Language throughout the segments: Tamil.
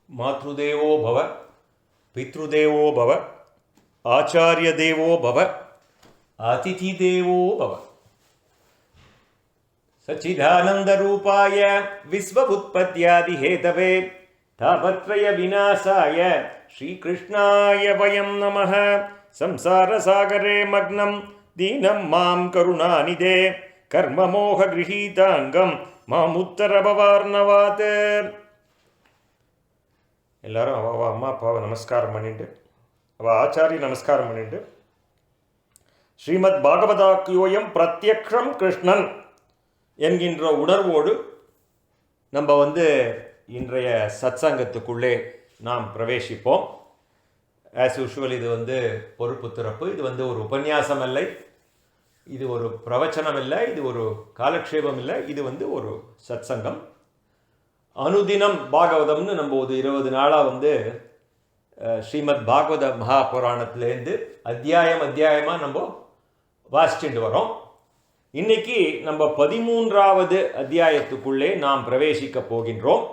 मातृदेवो भव, पितृदेवो भव, आचार्यदेवो भव, अतिथिदेवो भव। सच्चिदानन्दरूपाय विश्वोत्पत्त्यादिहेतवे तापत्रयविनाशाय श्रीकृष्णाय वयं नमः। संसारसागरे मग्नं दीनं मां करुणानिधे कर्ममोहगृहीताङ्गं मामुत्तरभवार्णवात्। எல்லாரும் அவள் அம்மா அப்பாவை நமஸ்காரம் பண்ணிட்டு அவள் ஆச்சாரிய நமஸ்காரம் பண்ணிட்டு ஸ்ரீமத் பாகவதாக்கியோயம் பிரத்யக்ஷம் கிருஷ்ணன் என்கின்ற உணர்வோடு நம்ம இன்றைய சத்சங்கத்துக்குள்ளே நாம் பிரவேசிப்போம். ஆஸ் யூஷுவல் இது பொறுப்பு திறப்பு. இது ஒரு உபன்யாசம் இல்லை, இது ஒரு பிரவச்சனம் இல்லை, இது ஒரு காலக்ஷேபம் இல்லை, இது ஒரு சத்சங்கம். அனுதினம் பாகவதம்னு நம்ம ஒரு 20 நாளாக ஸ்ரீமத் பாகவத மகாபுராணத்துலேருந்து அத்தியாயமாக நம்ம வாசிச்சுட்டு வரோம். இன்னைக்கு நம்ம 13வது அத்தியாயத்துக்குள்ளே நாம் பிரவேசிக்க போகின்றோம்.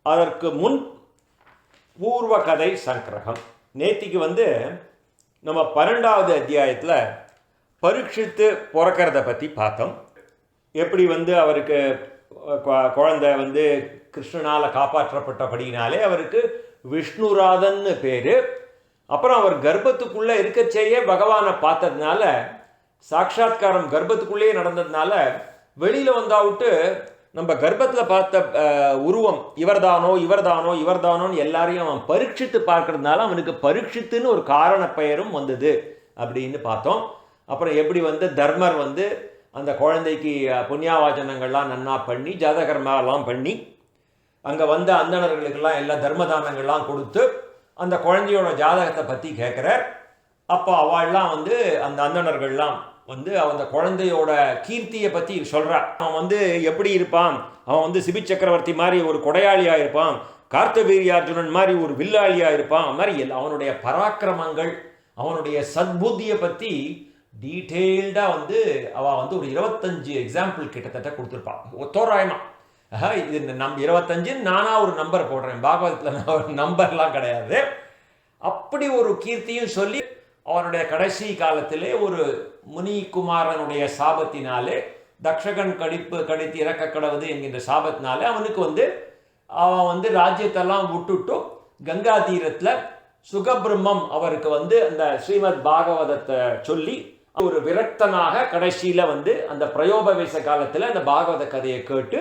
அதற்கு முன் பூர்வ கதை சங்கிரகம். நேத்திக்கு நம்ம 12வது அத்தியாயத்தில் பரீட்சித்து பிறக்கிறத பற்றி பார்த்தோம். எப்படி அவருக்கு குழந்தை கிருஷ்ணனால் காப்பாற்றப்பட்டபடினாலே அவருக்கு விஷ்ணுராதன்னு பேர். அப்புறம் அவர் கர்ப்பத்துக்குள்ளே இருக்கச்சேயே பகவானை பார்த்ததுனால, சாட்சாத்காரம் கர்ப்பத்துக்குள்ளேயே நடந்ததுனால, வெளியில் வந்தாவிட்டு நம்ம கர்ப்பத்தில் பார்த்த உருவம் இவர்தானோ இவர்தானோ இவர்தானோன்னு எல்லாரையும் அவன் பரீட்சித்து பார்க்கறதுனால அவனுக்கு பரீட்சித்துன்னு ஒரு காரண பெயரும் வந்தது அப்படின்னு பார்த்தோம். அப்புறம் எப்படி தர்மர் அந்த குழந்தைக்கு புண்ணியாவாச்சனங்கள்லாம் நன்னா பண்ணி ஜாதகர்மாலாம் பண்ணி அங்கே அந்தணர்களுக்கெல்லாம் எல்லா தர்மதானங்கள்லாம் கொடுத்து அந்த குழந்தையோட ஜாதகத்தை பற்றி கேட்குறார். அப்போ அவள்லாம் அந்த அந்தணர்கள்லாம் அந்த குழந்தையோட கீர்த்தியை பற்றி சொல்கிறார். அவன் எப்படி இருப்பான், அவன் சிபி சக்கரவர்த்தி மாதிரி ஒரு கொடையாளியாக இருப்பான், கார்த்தவீரியார்ஜுனன் மாதிரி ஒரு வில்லாளியாக இருப்பான், அது மாதிரி அவனுடைய பராக்கிரமங்கள் அவனுடைய சத்புத்தியை பற்றி டீட்டெயில்டாக அவள் ஒரு 25 எக்ஸாம்பிள் கிட்டத்தட்ட கொடுத்துருப்பான் தோராயமாக. இது 25 நானாக ஒரு நம்பர் போடுறேன், பாகவதத்தில் நான் ஒரு நம்பர்லாம் கிடையாது. அப்படி ஒரு கீர்த்தியும் சொல்லி அவனுடைய கடைசி காலத்திலே ஒரு முனிகுமாரனுடைய சாபத்தினாலே தக்ஷகன் கடித்து இறக்க கடவுது என்கின்ற சாபத்தினாலே அவனுக்கு அவன் ராஜ்யத்தெல்லாம் விட்டுட்டு கங்கா தீரத்தில் சுகபிரம்மம் அவருக்கு அந்த ஸ்ரீமத் பாகவதத்தை சொல்லி ஒரு விரக்தனாக கடைசியில் அந்த பிரயோபவேச காலத்தில் அந்த பாகவத கதையை கேட்டு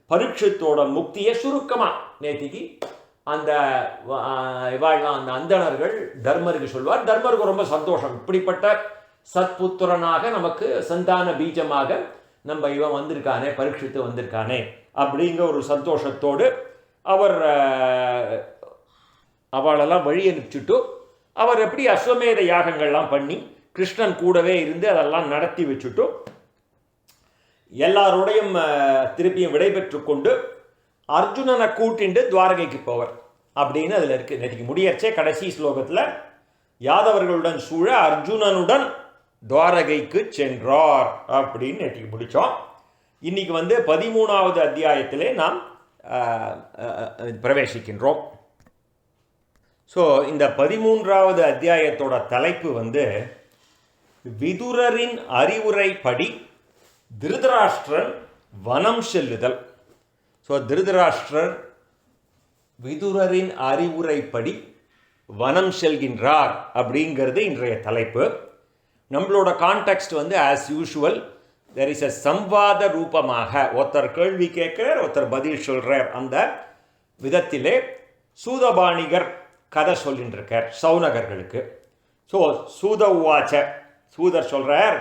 பரீட்சித்தோட முக்தியை சுருக்கமாக நேத்திக்கு அந்த இவாள்லாம் அந்த அந்தணர்கள் தர்மருக்கு சொல்வார். தர்மருக்கு ரொம்ப சந்தோஷம், இப்படிப்பட்ட சத்புத்திரனாக நமக்கு சந்தான பீஜமாக நம்ம இவன் வந்திருக்கானே, பரீட்சித்து வந்திருக்கானே அப்படிங்கிற ஒரு சந்தோஷத்தோடு அவர் அவளெல்லாம் வழி அனுப்பிச்சுட்டு அவர் எப்படி அஸ்வமேத யாகங்கள்லாம் பண்ணி கிருஷ்ணன் கூடவே இருந்து அதெல்லாம் நடத்தி வச்சுட்டு எல்லாரோடையும் திருப்பியும் விடைபெற்று கொண்டு அர்ஜுனனை கூட்டிண்டு துவாரகைக்கு போவர் அப்படின்னு அதில் இருக்குது. நேற்றுக்கு முடியச்சே கடைசி ஸ்லோகத்தில் யாதவர்களுடன் சூழ அர்ஜுனனுடன் துவாரகைக்கு சென்றார் அப்படின்னு நேற்றுக்கு முடித்தோம். இன்னைக்கு 13வது அத்தியாயத்திலே நாம் பிரவேசிக்கின்றோம். ஸோ இந்த 13வது அத்தியாயத்தோட தலைப்பு விதுரரின் அறிவுரைப்படி திருதராஷ்டிரன் வனம் செல்லுதல். ஸோ திருதராஷ்டிரர் விதுரரின் அறிவுரைப்படி வனம் செல்கின்றார் அப்படிங்கிறது இன்றைய தலைப்பு. நம்மளோட context as usual there is a சம்வாத ரூபமாக ஒருத்தர் கேள்வி கேட்கிறார், ஒருத்தர் பதில் சொல்கிறார். அந்த விதத்திலே சூதபாணிகர் கதை சொல்லிட்டு இருக்கார் சௌனகர்களுக்கு. ஸோ சூத உவாச்ச, சூதர் சொல்கிறார்,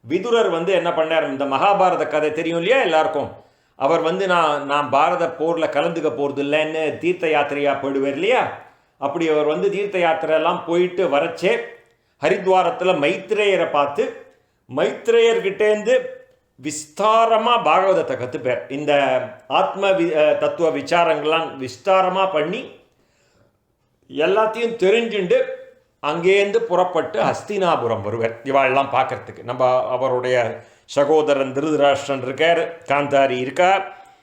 விதுரர் என்ன பண்ணார், இந்த மகாபாரத கதை தெரியும் இல்லையா எல்லாருக்கும், அவர் நான் பாரத போரில் கலந்துக்க போகிறது இல்லைன்னு தீர்த்த யாத்திரையாக போயிடுவார் இல்லையா. அப்படி அவர் தீர்த்த யாத்திரையெல்லாம் போயிட்டு வரச்சே ஹரித்வாரத்தில் மைத்ரேயரை பார்த்து மைத்ரேயர்கிட்டேருந்து விஸ்தாரமாக பாகவதத்தை கற்றுப்பார். இந்த ஆத்ம தத்துவ விசாரங்கள்லாம் விஸ்தாரமாக பண்ணி எல்லாத்தையும் தெரிஞ்சுண்டு அங்கேருந்து புறப்பட்டு ஹஸ்தினாபுரம் வருவார் இவாளெல்லாம் பார்க்கறதுக்கு. நம்ம அவருடைய சகோதரன் திருதராஷ்டிரன் இருக்கார், காந்தாரி இருக்கா,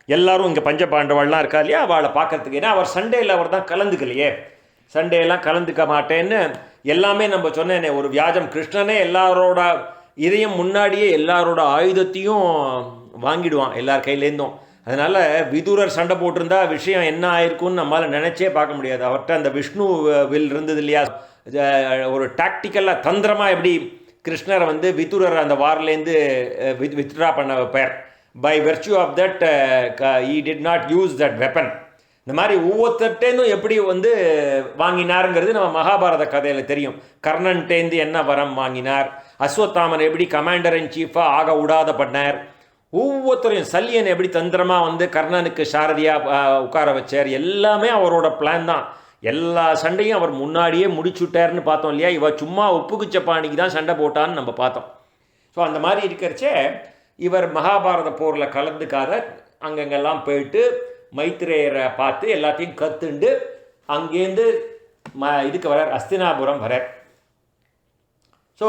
எல்லாரும் இங்கே பஞ்சபாண்டவாள்லாம் இருக்கா இல்லையா, அவளை பார்க்கறதுக்கு. ஏன்னா அவர் சண்டேயில் அவர் தான் கலந்துக்கலையே, சண்டேலாம் கலந்துக்க மாட்டேன்னு எல்லாமே நம்ம சொன்னேனே, ஒரு வியாஜம். கிருஷ்ணனே எல்லாரோட இதையும் முன்னாடியே எல்லாரோட ஆயுதத்தையும் வாங்கிடுவான் எல்லார் கையிலேருந்தும். அதனால் விதுரர் சண்டை போட்டிருந்தா விஷயம் என்ன ஆயிருக்குன்னு நம்மளால் நினச்சே பார்க்க முடியாது. அவர்கிட்ட அந்த விஷ்ணு வில் இருந்தது இல்லையா, ஒரு டாக்டிக்கலாக தந்திரமாக எப்படி கிருஷ்ணரை வந்து விதுரர் அந்த வார்லேருந்து வித்ட்ரா பண்ண வைப்பார். By virtue of that he did not use that weapon. இந்த மாதிரி ஒவ்வொருத்தட்டேந்தும் எப்படி வந்து வாங்கினாருங்கிறது நம்ம மகாபாரத கதையில் தெரியும். கர்ணன்டேந்து என்ன வரம் வாங்கினார், அஸ்வத்தாமன் எப்படி கமாண்டர் இன் சீஃபாக ஆக விடாத பண்ணார், ஒவ்வொருத்தரையும் சல்லியன் எப்படி தந்திரமாக வந்து கர்ணனுக்கு சாரதியாக உட்கார வச்சார், எல்லாமே அவரோட பிளான் தான். எல்லா சண்டையும் அவர் முன்னாடியே முடிச்சுட்டார்னு பார்த்தோம் இல்லையா. இவ சும்மா ஒப்புக்குச்ச பாணிக்கு தான் சண்டை போட்டான்னு நம்ம பார்த்தோம். ஸோ அந்த மாதிரி இருக்கிறச்சே இவர் மகாபாரத போரில் கலந்துக்காத அங்கங்கெல்லாம் போயிட்டு மைத்ரேயரை பார்த்து எல்லாத்தையும் கற்றுண்டு அங்கேருந்து இதுக்கு வரார், அஸ்தினாபுரம் வரார். ஸோ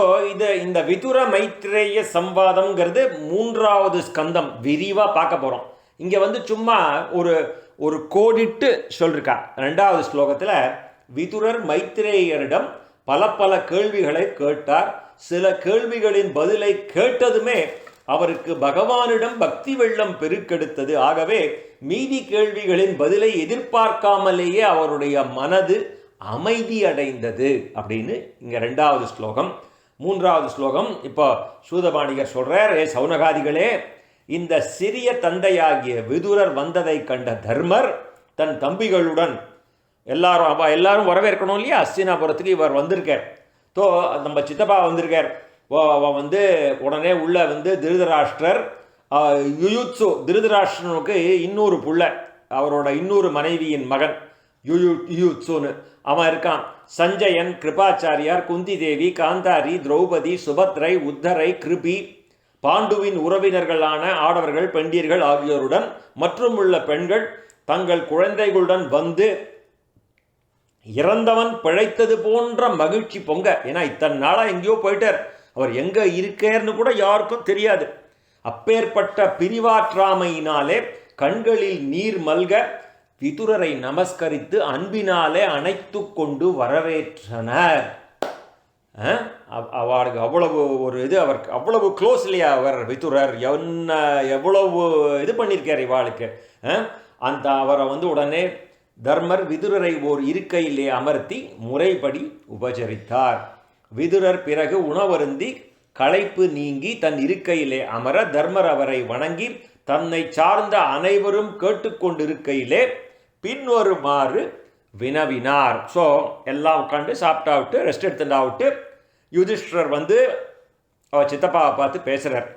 இந்த விதுர மைத்ரேய சம்வாதம்ங்கிறது 3வது ஸ்கந்தம் விரிவாக பார்க்க போகிறோம். இங்கே வந்து சும்மா ஒரு கோடிட்டு சொல்லிருக்கா. 2வது ஸ்லோகத்தில் விதுரர் மைத்ரேயரிடம் பல கேள்விகளை கேட்டார். சில கேள்விகளின் பதிலை கேட்டதுமே அவருக்கு பகவானிடம் பக்தி வெள்ளம் பெருக்கெடுத்தது. ஆகவே மீதி கேள்விகளின் பதிலை எதிர்பார்க்காமலேயே அவருடைய மனது அமைதி அடைந்தது அப்படின்னு இங்கே 2வது ஸ்லோகம். 3வது ஸ்லோகம் இப்போ சூதபாணிகர் சொல்கிறார், சௌனகாதிகளே, இந்த சிறிய தந்தையாகிய விதுரர் வந்ததை கண்ட தர்மர் தன் தம்பிகளுடன் எல்லாரும் வரவேற்கணும் இல்லையா, அஸ்தினாபுரத்துக்கு இவர் வந்திருக்கார். ஸோ நம்ம சித்தப்பா வந்திருக்கார். வந்து உடனே உள்ள வந்து திருதராஷ்டிரர் யுயுத்சு, திருதராஷ்டிரனுக்கு இன்னொரு புள்ள, அவரோட இன்னொரு மனைவியின் மகன் யுயுத்சுன்னு அவன் இருக்கான். சஞ்சயன், கிருபாச்சாரியார், குந்தி தேவி, காந்தாரி, திரௌபதி, சுபத்ரை, உத்தரை, கிருபி, பாண்டுவின் உறவினர்களான ஆடவர்கள், பெண்டியர்கள் ஆகியோருடன் மற்றும் உள்ள பெண்கள் தங்கள் குழந்தைகளுடன் வந்து இறந்தவன் பிழைத்தது போன்ற மகிழ்ச்சி பொங்க. ஏன்னா இத்தனை நாளாக எங்கேயோ போயிட்டார், அவர் எங்கே இருக்கேர்னு கூட யாருக்கும் தெரியாது. அப்பேற்பட்ட பிரிவாற்றாமையினாலே கண்களில் நீர் மல்க விதுரரை நமஸ்கரித்து அன்பினாலே அணைத்து கொண்டு வரவேற்றனர். அவருக்கு அவ்வளவு ஒரு இது, அவருக்கு அவ்வளவு க்ளோஸ் இல்லையா அவர் விதுரர், எவ்வளவு இது பண்ணியிருக்கார் இவாளுக்கு. அந்த அவரை வந்து உடனே தர்மர் விதுரரை ஓர் இருக்கையிலே அமர்த்தி முறைப்படி உபசரித்தார். விதுரர் பிறகு உணவருந்தி களைப்பு நீங்கி தன் இருக்கையிலே அமர தர்மர் அவரை வணங்கி தன்னை சார்ந்த அனைவரும் கேட்டுக்கொண்டிருக்கையிலே பின்வருமாறு வினவினார். ஸோ எல்லாம் உட்காந்து சாப்பிட்டாவிட்டு ரெஸ்ட் எடுத்துட்டாவிட்டு யுதிஷ்டர் வந்து அவர் சித்தப்பாவை பார்த்து பேசுகிறார்.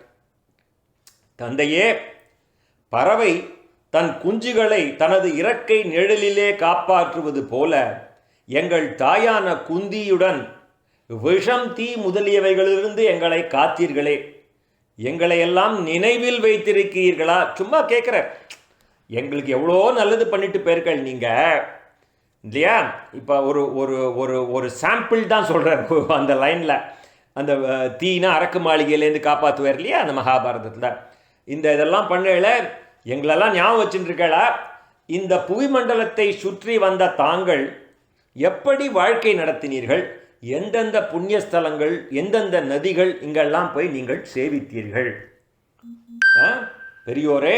தந்தையே, பறவை தன் குஞ்சுகளை தனது இறக்கை நிழலிலே காப்பாற்றுவது போல எங்கள் தாயான குந்தியுடன் விஷம், தீ முதலியவைகளிலிருந்து எங்களை காத்தீர்களே, எங்களை எல்லாம் நினைவில் வைத்திருக்கிறீர்களா? சும்மா கேட்குறார். எங்களுக்கு எவ்வளோ நல்லது பண்ணிட்டு போயிருக்கள் நீங்கள் இல்லையா. இப்போ ஒரு சாம்பிள் தான் சொல்கிறார் அந்த லைனில். அந்த தீனா அரக்கு மாளிகையிலேருந்து காப்பாற்றுவார் இல்லையா அந்த மகாபாரதத்தில். இதெல்லாம் பண்ணல எங்களெல்லாம் ஞாபகம் வச்சுருக்கா. இந்த புவிமண்டலத்தை சுற்றி வந்த தாங்கள் எப்படி வாழ்க்கை நடத்தினீர்கள், எந்தெந்த புண்ணியஸ்தலங்கள், எந்தெந்த நதிகள் இங்கெல்லாம் போய் நீங்கள் சேவித்தீர்கள். பெரியோரே,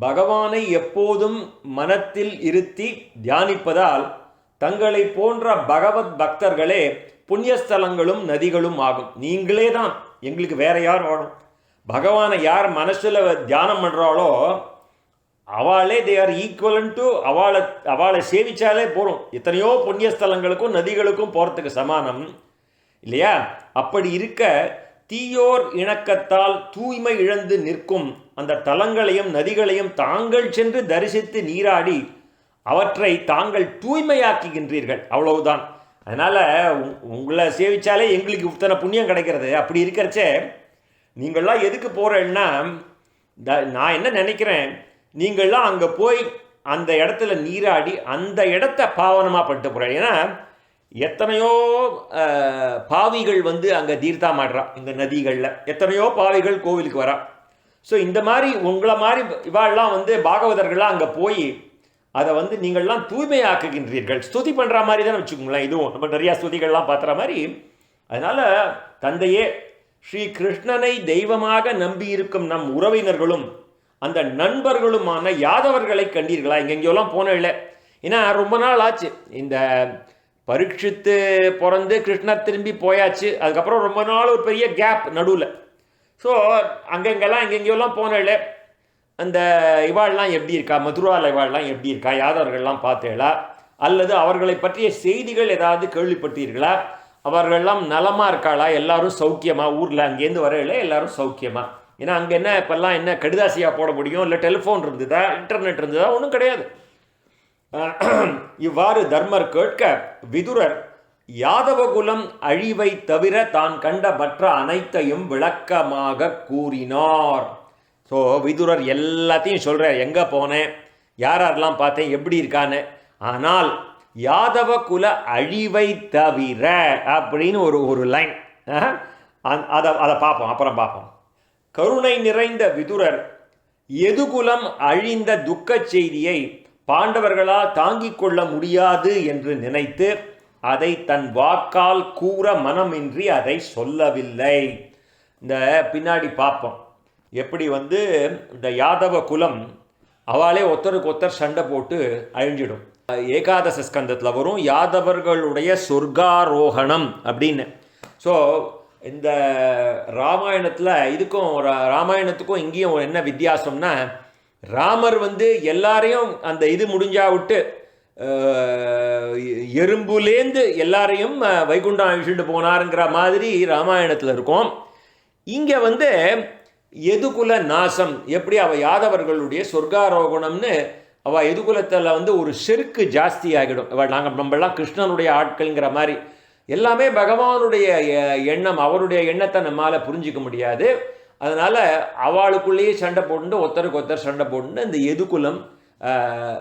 பகவானை எப்போதும் மனத்தில் இருத்தி தியானிப்பதால் தங்களை போன்ற பகவத் பக்தர்களே புண்ணியஸ்தலங்களும் நதிகளும் ஆகும். நீங்களே தான், எங்களுக்கு வேற யார் வாழும்? பகவானை யார் மனசில் தியானம் பண்ணுறாளோ அவளே தே ஆர் ஈக்குவலன் டு அவளை சேவிச்சாலே போகும். எத்தனையோ புண்ணியஸ்தலங்களுக்கும் நதிகளுக்கும் போகிறதுக்கு சமானம் இல்லையா. அப்படி இருக்க தீயோர் இணக்கத்தால் தூய்மை இழந்து நிற்கும் அந்த தலங்களையும் நதிகளையும் தாங்கள் சென்று தரிசித்து நீராடி அவற்றை தாங்கள் தூய்மையாக்குகின்றீர்கள், அவ்வளவுதான். அதனால் உங்களை சேவிச்சாலே எங்களுக்கு இத்தனை புண்ணியம் கிடைக்கிறது. அப்படி இருக்கிறச்சே நீங்கள்லாம் எதுக்கு போகிறேன்னா, நான் என்ன நினைக்கிறேன், நீங்கள்லாம் அங்கே போய் அந்த இடத்துல நீராடி அந்த இடத்த பாவனமாக பண்ணிட்டு போகிறேன். ஏன்னா எத்தனையோ பாவிகள் வந்து அங்கே தீர்த்தம் ஆடுறா, இந்த நதிகளில் எத்தனையோ பாவிகள் கோவிலுக்கு வரா. ஸோ இந்த மாதிரி உங்களை மாதிரி இவாள்லாம் வந்து பாகவதர்கள்லாம் அங்கே போய் அதை வந்து நீங்கள்லாம் தூய்மையாக்குகின்றீர்கள். ஸ்துதி பண்ணுற மாதிரி தானே வச்சுக்கோங்களேன். இதுவும் நம்ம நிறையா ஸ்துதிகள்லாம் பார்க்குற மாதிரி. அதனால் தந்தையே, ஸ்ரீ கிருஷ்ணனை தெய்வமாக நம்பியிருக்கும் நம் உறவினர்களும் அந்த நண்பர்களுமான யாதவர்களை கண்டீர்களா? எங்கெங்கெல்லாம் போன இல்லை. ஏன்னா ரொம்ப நாள் ஆச்சு. இந்த பரீட்சித்து பிறந்து கிருஷ்ணர் திரும்பி போயாச்சு. அதுக்கப்புறம் ரொம்ப நாள் ஒரு பெரிய கேப் நடுவில். ஸோ அங்கெங்கெல்லாம் எங்கெங்கெல்லாம் போன இல்லை. அந்த இவாள்லாம் எப்படி இருக்கா, மதுராவில் இவாள்லாம் எப்படி இருக்கா, யாதவர்கள்லாம் பார்த்தேளா, அல்லது அவர்களை பற்றிய செய்திகள் ஏதாவது கேள்விப்பட்டீர்களா? அவர்கள்லாம் நலமாக இருக்காளா? எல்லாரும் சௌக்கியமா? ஊரில் அங்கேருந்து வரையில எல்லாரும் சௌக்கியமா? ஏன்னா அங்கே என்ன இப்போல்லாம் என்ன கடிதாசியாக போட முடியும்? இல்லை டெலிஃபோன் இருந்ததா, இன்டர்நெட் இருந்ததா? ஒன்றும் கிடையாது. இவ்வாறு தர்மர் கேட்க விதுரர் யாதவகுலம் அழிவை தவிர தான் கண்ட மற்ற அனைத்தையும் விளக்கமாக கூறினார். ஸோ விதுரர் எல்லாத்தையும் சொல்கிறார். எங்கே போனேன், யாரெல்லாம் பார்த்தேன், எப்படி இருக்கான்னு. ஆனால் யாதவ குல அழிவை தவிர அப்படின்னு ஒரு லைன், அதை பார்ப்போம், அப்புறம் பார்ப்போம். கருணை நிறைந்த விதுரர் எதுகுலம் அழிந்த துக்க செய்தியை பாண்டவர்களால் தாங்கிக் கொள்ள முடியாது என்று நினைத்து அதை தன் வாக்கால் கூற மனமின்றி அதை சொல்லவில்லை. இந்த பின்னாடி பார்ப்போம் எப்படி வந்து இந்த யாதவ குலம் அவளே ஒருத்தருக்கு ஒருத்தர் சண்டை போட்டு அழிஞ்சிடும். ஏகாதச ஸ்கந்தத்தில் வரும் யாதவர்களுடைய சொர்க்காரோகணம் அப்படின்னு. ஸோ இந்த ராமாயணத்தில் இதுக்கும் ராமாயணத்துக்கும் இங்கேயும் என்ன வித்தியாசம்னா, ராமர் வந்து எல்லாரையும் அந்த இது முடிஞ்சா விட்டு எறும்புலேந்து எல்லாரையும் வைகுண்டம் அழிச்சுட்டு போனாருங்கிற மாதிரி ராமாயணத்தில் இருக்கும். இங்கே வந்து எதுகுல நாசம் எப்படி அவள் யாதவர்களுடைய சொர்க்காரோகணம்னு அவள் எதுகுலத்தில் வந்து ஒரு செருக்கு ஜாஸ்தி ஆகிடும். நம்மளாம் கிருஷ்ணனுடைய ஆட்கள்ங்கிற மாதிரி எல்லாமே பகவானுடைய எண்ணம், அவருடைய எண்ணத்தை நம்மால் புரிஞ்சிக்க முடியாது. அதனால் அவளுக்குள்ளேயே சண்டை போட்டு ஒருத்தருக்கு ஒருத்தர் சண்டை போட்டு இந்த எதுகுலம்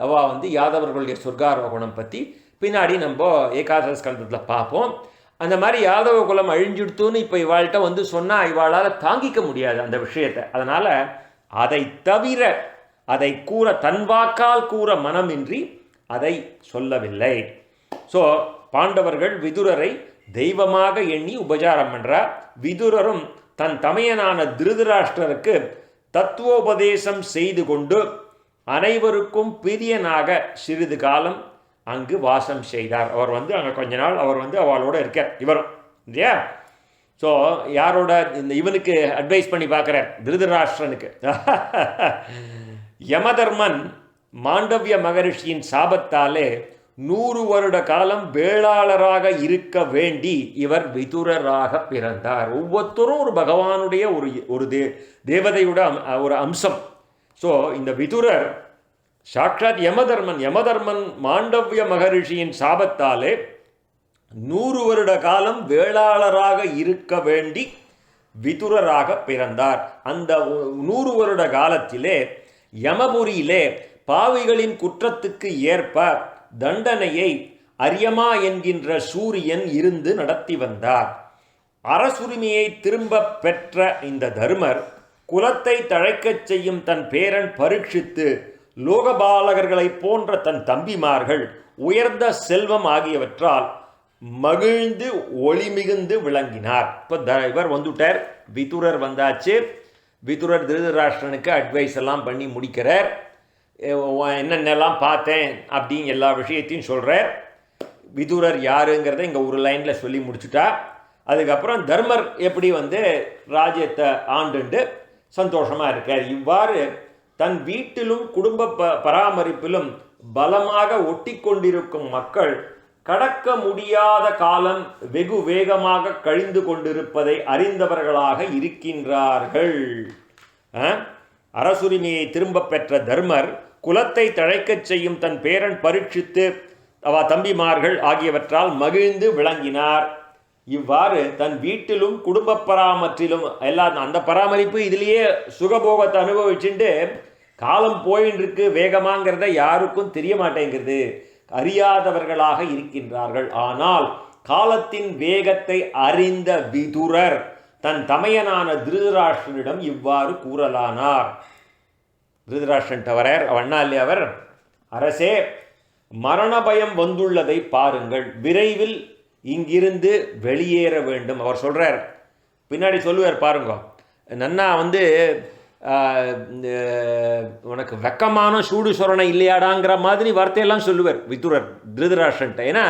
அவள் வந்து யாதவர்களுடைய சொர்க்காரோகணம் பற்றி பின்னாடி நம்ம ஏகாதச ஸ்கந்தத்தில் பார்ப்போம். அந்த மாதிரி யாதவ குலம் அழிஞ்சுடுத்துன்னு இப்போ இவாள்கிட்ட வந்து சொன்னால் இவாளால் தாங்கிக்க முடியாது அந்த விஷயத்தை. அதனால் அதை தவிர அதை கூற தன்வாக்கால் கூற மனமின்றி அதை சொல்லவில்லை. ஸோ பாண்டவர்கள் விதுரரை தெய்வமாக எண்ணி உபச்சாரம் பண்ணுறார். விதுரரும் தன் தமையனான திருதராஷ்டிரருக்கு தத்துவோபதேசம் செய்து கொண்டு அனைவருக்கும் பிரியனாக சிறிது காலம் அங்கு வாசம் செய்தார். அவர் வந்து அங்கே கொஞ்ச நாள் அவர் வந்து அவளோட இருக்கார் இவரும் இல்லையா. ஸோ யாரோட இந்த இவனுக்கு அட்வைஸ் பண்ணி பார்க்குறார் திருதராஷ்டிரனுக்கு. யமதர்மன் மாண்டவிய மகரிஷியின் சாபத்தாலே 100 வருட காலம் வேளாளராக இருக்க வேண்டி இவர் விதுரராக பிறந்தார். ஒவ்வொருத்தரும் ஒரு பகவானுடைய ஒரு தேவதையோட ஒரு அம்சம். ஸோ இந்த விதுரர் சாட்சாத் யமதர்மன் மாண்டவிய மகரிஷியின் சாபத்தாலே 100 வருட காலம் வேளாளராக இருக்க வேண்டி விதுரராக பிறந்தார். அந்த 100 வருட காலத்திலே யமபுரியிலே பாவிகளின் குற்றத்துக்கு ஏற்ப தண்டனையை அரியமா என்கின்ற சூரியன் இருந்து நடத்தி வந்தார். அரசுரிமையை திரும்ப பெற்ற இந்த தர்மர் குலத்தை தழைக்கச் செய்யும் தன் பேரன் பரீட்சித்து லோகபாலகர்களைப் போன்ற தன் தம்பிமார்கள் உயர்ந்த செல்வம் ஆகியவற்றால் மகிழ்ந்து ஒளி மிகுந்து விளங்கினார். இப்போ இவர் வந்துட்டார், விதுரர் வந்தாச்சு. விதுரர் திருதராஷ்டிரனுக்கு அட்வைஸ் எல்லாம் பண்ணி முடிக்கிறார். என்னென்னலாம் பார்த்தேன் அப்படின்னு எல்லா விஷயத்தையும் சொல்கிறார். விதுரர் யாருங்கிறத இங்கே ஒரு லைனில் சொல்லி முடிச்சுட்டா. அதுக்கப்புறம் தர்மர் எப்படி வந்து ராஜ்யத்தை ஆண்டுண்டு சந்தோஷமாக இருக்கார். இவ்வாறு தன் வீட்டிலும் குடும்ப பராமரிப்பிலும் பலமாக ஒட்டி கொண்டிருக்கும் மக்கள் கடக்க முடியாத காலம் வெகு வேகமாக கழிந்து கொண்டிருப்பதை அறிந்தவர்களாக இருக்கின்றார்கள். அரசுரிமையை திரும்ப பெற்ற தர்மர் குலத்தை தழைக்கச் செய்யும் தன் பேரன் பரீட்சித்து தம்பிமார்கள் ஆகியவற்றால் மகிழ்ந்து விளங்கினார். இவ்வாறு தன் வீட்டிலும் குடும்ப பராமரிப்பிலும் எல்லாம் அந்த பராமரிப்பு இதுலேயே சுகபோகத்தை அனுபவிச்சுட்டு காலம் போயின்னு இருக்கு வேகமாங்கிறத யாருக்கும் தெரிய மாட்டேங்கிறது, அறியாதவர்களாக இருக்கின்றார்கள். ஆனால் காலத்தின் வேகத்தை அறிந்த விதுரர் தன் தமையனான திருதராஷ்டிரனிடம் இவ்வாறு கூறலானார். திருதராஷ்டிரன் வரார், அண்ணா இல்லையா அவர், அரசே மரண பயம் வந்துள்ளதை பாருங்கள், விரைவில் இங்கிருந்து வெளியேற வேண்டும். அவர் சொல்கிறார், பின்னாடி சொல்லுவார் பாருங்க, நன்னா வந்து உனக்கு வெக்கமான சூடு சொரணை இல்லையாடாங்கிற மாதிரி வார்த்தையெல்லாம் சொல்லுவார் விதுரர் திருதராஷ்டிரன்ட்ட. ஏன்னா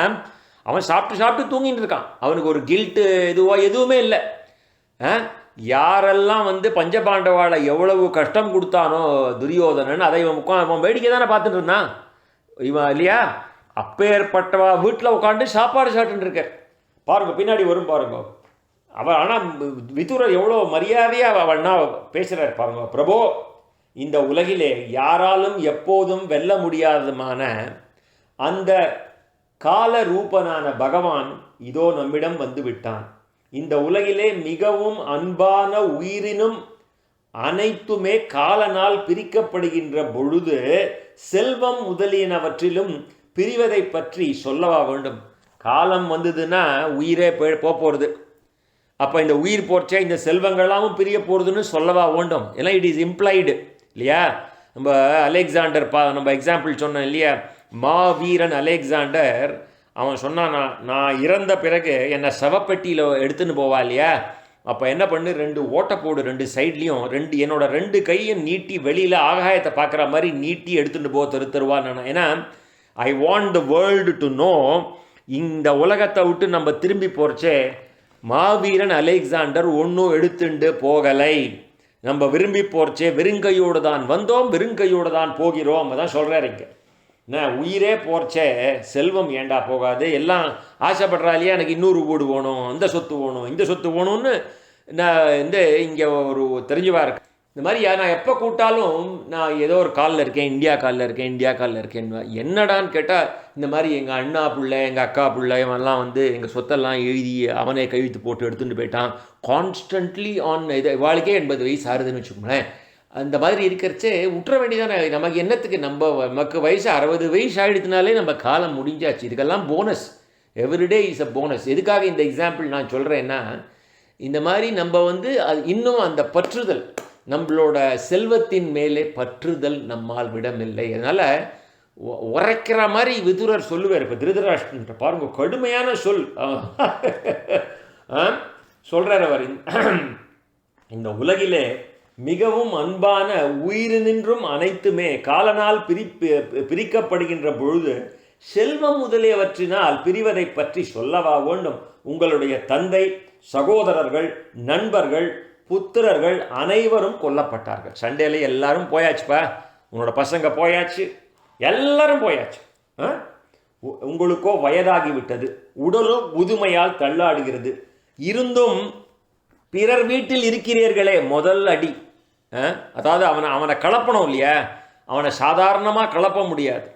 அவன் சாப்பிட்டு தூங்கிட்டு இருக்கான், அவனுக்கு ஒரு கில்ட்டு எதுவுமே இல்லை. யாரெல்லாம் வந்து பஞ்சபாண்டவாளை எவ்வளவு கஷ்டம் கொடுத்தானோ துரியோதனன், அதை அவன் வேடிக்கை தானே பார்த்துட்டு இருந்தான் இவன் இல்லையா. அப்பேற்பட்டவா வீட்டில் உட்காந்து சாப்பாடு சாப்பிட்டுன்னு இருக்கார் பாருங்க, பின்னாடி வரும் பாருங்க. அவர் ஆனால் விதுரர் எவ்வளோ மரியாதையாக அவன்னா பேசுகிறார் பாருங்க. பிரபோ, இந்த உலகிலே யாராலும் எப்போதும் வெல்ல முடியாதமான அந்த கால ரூபனான பகவான் இதோ நம்மிடம் வந்து விட்டான். இந்த உலகிலே மிகவும் அன்பான உயிரினும் அனைத்துமே காலனால் பிரிக்கப்படுகின்ற பொழுது செல்வம் முதலியனவற்றிலும் பிரிவதை பற்றி சொல்லவா வேண்டும். காலம் வந்ததுன்னா உயிரே போகிறது. அப்போ இந்த உயிர் போச்சே இந்த செல்வங்களாமும் பிரிய போகிறதுன்னு சொல்லவா வேண்டும். ஏன்னா இட் இஸ் இம்ப்ளைடு இல்லையா. நம்ம அலெக்சாண்டர் நம்ம எக்ஸாம்பிள் சொன்னோம் இல்லையா, மாவீரன் அலெக்சாண்டர் அவன் சொன்னான், நான் இறந்த பிறகு என்னை சவப்பெட்டியில் எடுத்துன்னு போவா இல்லையா. அப்போ என்ன பண்ணு, 2 ஓட்டை போடு, 2 சைட்லேயும் என்னோட 2 கையும் நீட்டி வெளியில் ஆகாயத்தை பார்க்குற மாதிரி நீட்டி எடுத்துகிட்டு தருவான்னு. ஏன்னா I want the world to know, இந்த உலகத்தை விட்டு நம்ம திரும்பி போகிறச்சே மாவீரன் அலெக்சாண்டர் ஒன்றும் எடுத்துண்டு போகலை. நம்ம விரும்பி போகிறச்சே வெறுங்கையோடு தான் வந்தோம், வெறுங்கையோடு தான் போகிறோம். அதான் சொல்கிறார் இங்கே. உயிரே போகிறச்சே செல்வம் ஏண்டா போகாது, எல்லாம் ஆசைப்படுறா இல்லையா, எனக்கு இன்னொரு வீடு வேணும், அந்த சொத்து வேணும், இந்த சொத்து வேணும்னு நான் இங்கே ஒரு தெரிஞ்சவா இருக்கு. இந்த மாதிரி நான் எப்போ கூட்டாலும் நான் ஏதோ ஒரு காலில் இருக்கேன், இந்தியா காலில் இருக்கேன். என்னடான்னு கேட்டால் இந்த மாதிரி எங்கள் அண்ணா பிள்ளை எங்கள் அக்கா பிள்ளை இவன்லாம் வந்து எங்கள் சொத்தெல்லாம் எழுதி அவனே கையெழுத்து போட்டு எடுத்துகிட்டு போயிட்டான். கான்ஸ்டன்ட்லி ஆன் இது வாழ்க்கை 80 வயசு ஆறுதுன்னு வச்சுக்கோங்களேன். அந்த மாதிரி இருக்கிறச்சே விட்டுற வேண்டியதானே. நமக்கு என்னத்துக்கு, நமக்கு வயசு 60 வயசு ஆகிடுதுனாலே நம்ம காலம் முடிஞ்சாச்சு. இதுக்கெல்லாம் bonus, everyday is a bonus. எதுக்காக இந்த எக்ஸாம்பிள் நான் சொல்கிறேன்னா, இந்த மாதிரி நம்ம வந்து இன்னும் அந்த பற்றுதல், நம்மளோட செல்வத்தின் மேலே பற்றுதல் நம்மால் விடமில்லை. அதனால் உரைக்கிற மாதிரி விதுரர் சொல்லுவார். இப்போ திருதராஷ்டிரன்ட்ட பாருங்க, கடுமையான சொல் சொல்கிறார் அவர். இந்த உலகிலே மிகவும் அன்பான உயிரினின்றும் அனைத்துமே காலனால் பிரிக்கப்படுகின்ற பொழுது செல்வம் முதலியவற்றினால் பிரிவதை பற்றி சொல்லவா வேண்டும். உங்களுடைய தந்தை, சகோதரர்கள், நண்பர்கள், புத்திரர்கள் அனைவரும் கொல்லப்பட்டார்கள். சண்டையில் எல்லாரும் போயாச்சுப்பா, உன்னோட பசங்க போயாச்சு, எல்லாரும் போயாச்சு. உங்களுக்கோ வயதாகிவிட்டது, உடலும் முதுமையால் தள்ளாடுகிறது. இருந்தும் பிறர் வீட்டில் இருக்கிறீர்களே, முதல் அடி. அதாவது அவனை கலப்பணும் இல்லையா, அவனை சாதாரணமாக கலப்ப முடியாது.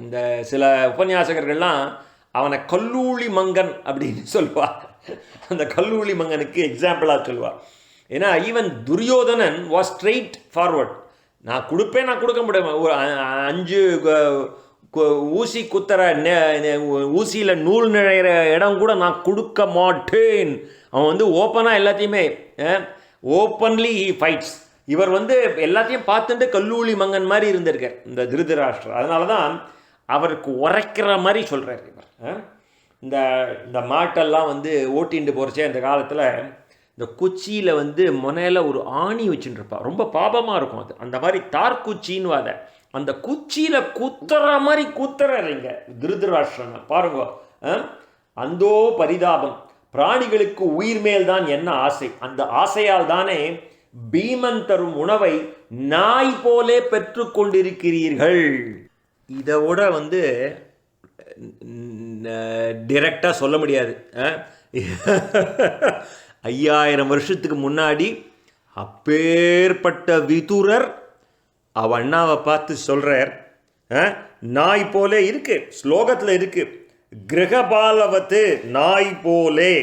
இந்த சில உபன்யாசகர்கள்லாம் அவனை கல்லூலி மங்கன் அப்படின்னு சொல்லுவாள். அந்த கல்லூலி மங்கனுக்கு எக்ஸாம்பிளாக சொல்லுவாள். ஏன்னா even Duryodhana was straight forward. நான் கொடுக்க முடியும், ஒரு 5 ஊசி குத்துற ஊசியில் நூல் நுழையிற இடம் கூட நான் கொடுக்க மாட்டேன். அவன் வந்து ஓப்பனாக எல்லாத்தையுமே ஓப்பன்லி ஃபைட்ஸ். இவர் வந்து எல்லாத்தையும் பார்த்துட்டு கல்லூலி மங்கன் மாதிரி இருந்திருக்கார் இந்த திருதராஷ்டிரர். அதனால தான் அவருக்கு உரைக்கிற மாதிரி சொல்கிறார் இவர். இந்த மாட்டெல்லாம் வந்து ஓட்டின்னு போகிறச்சே அந்த காலத்தில் இந்த குச்சியில் வந்து முனையில் ஒரு ஆணி வச்சுட்டு இருப்பா, ரொம்ப பாபமாக இருக்கும் அது. அந்த மாதிரி தார்குச்சின்னு அதை அந்த குச்சியில் குத்துற மாதிரி குத்துறீங்க திருதராஷ்டிரனை பாருங்க. அந்தோ பரிதாபம், பிராணிகளுக்கு உயிர் மேல்தான் என்ன ஆசை, அந்த ஆசையால் தானே பீமன் தரும் உணவை நாய் போலே பெற்று கொண்டிருக்கிறீர்கள். இதோட வந்து டிரெக்டாக சொல்ல முடியாது. 5000 வருஷத்துக்கு முன்னாடி அப்பேற்பட்ட விதுரர் அவ அண்ணாவை பார்த்து சொல்கிறார், நாய் போலே இருக்கு, ஸ்லோகத்தில் இருக்கு, கிரகபாலவத்து நாய் போலே.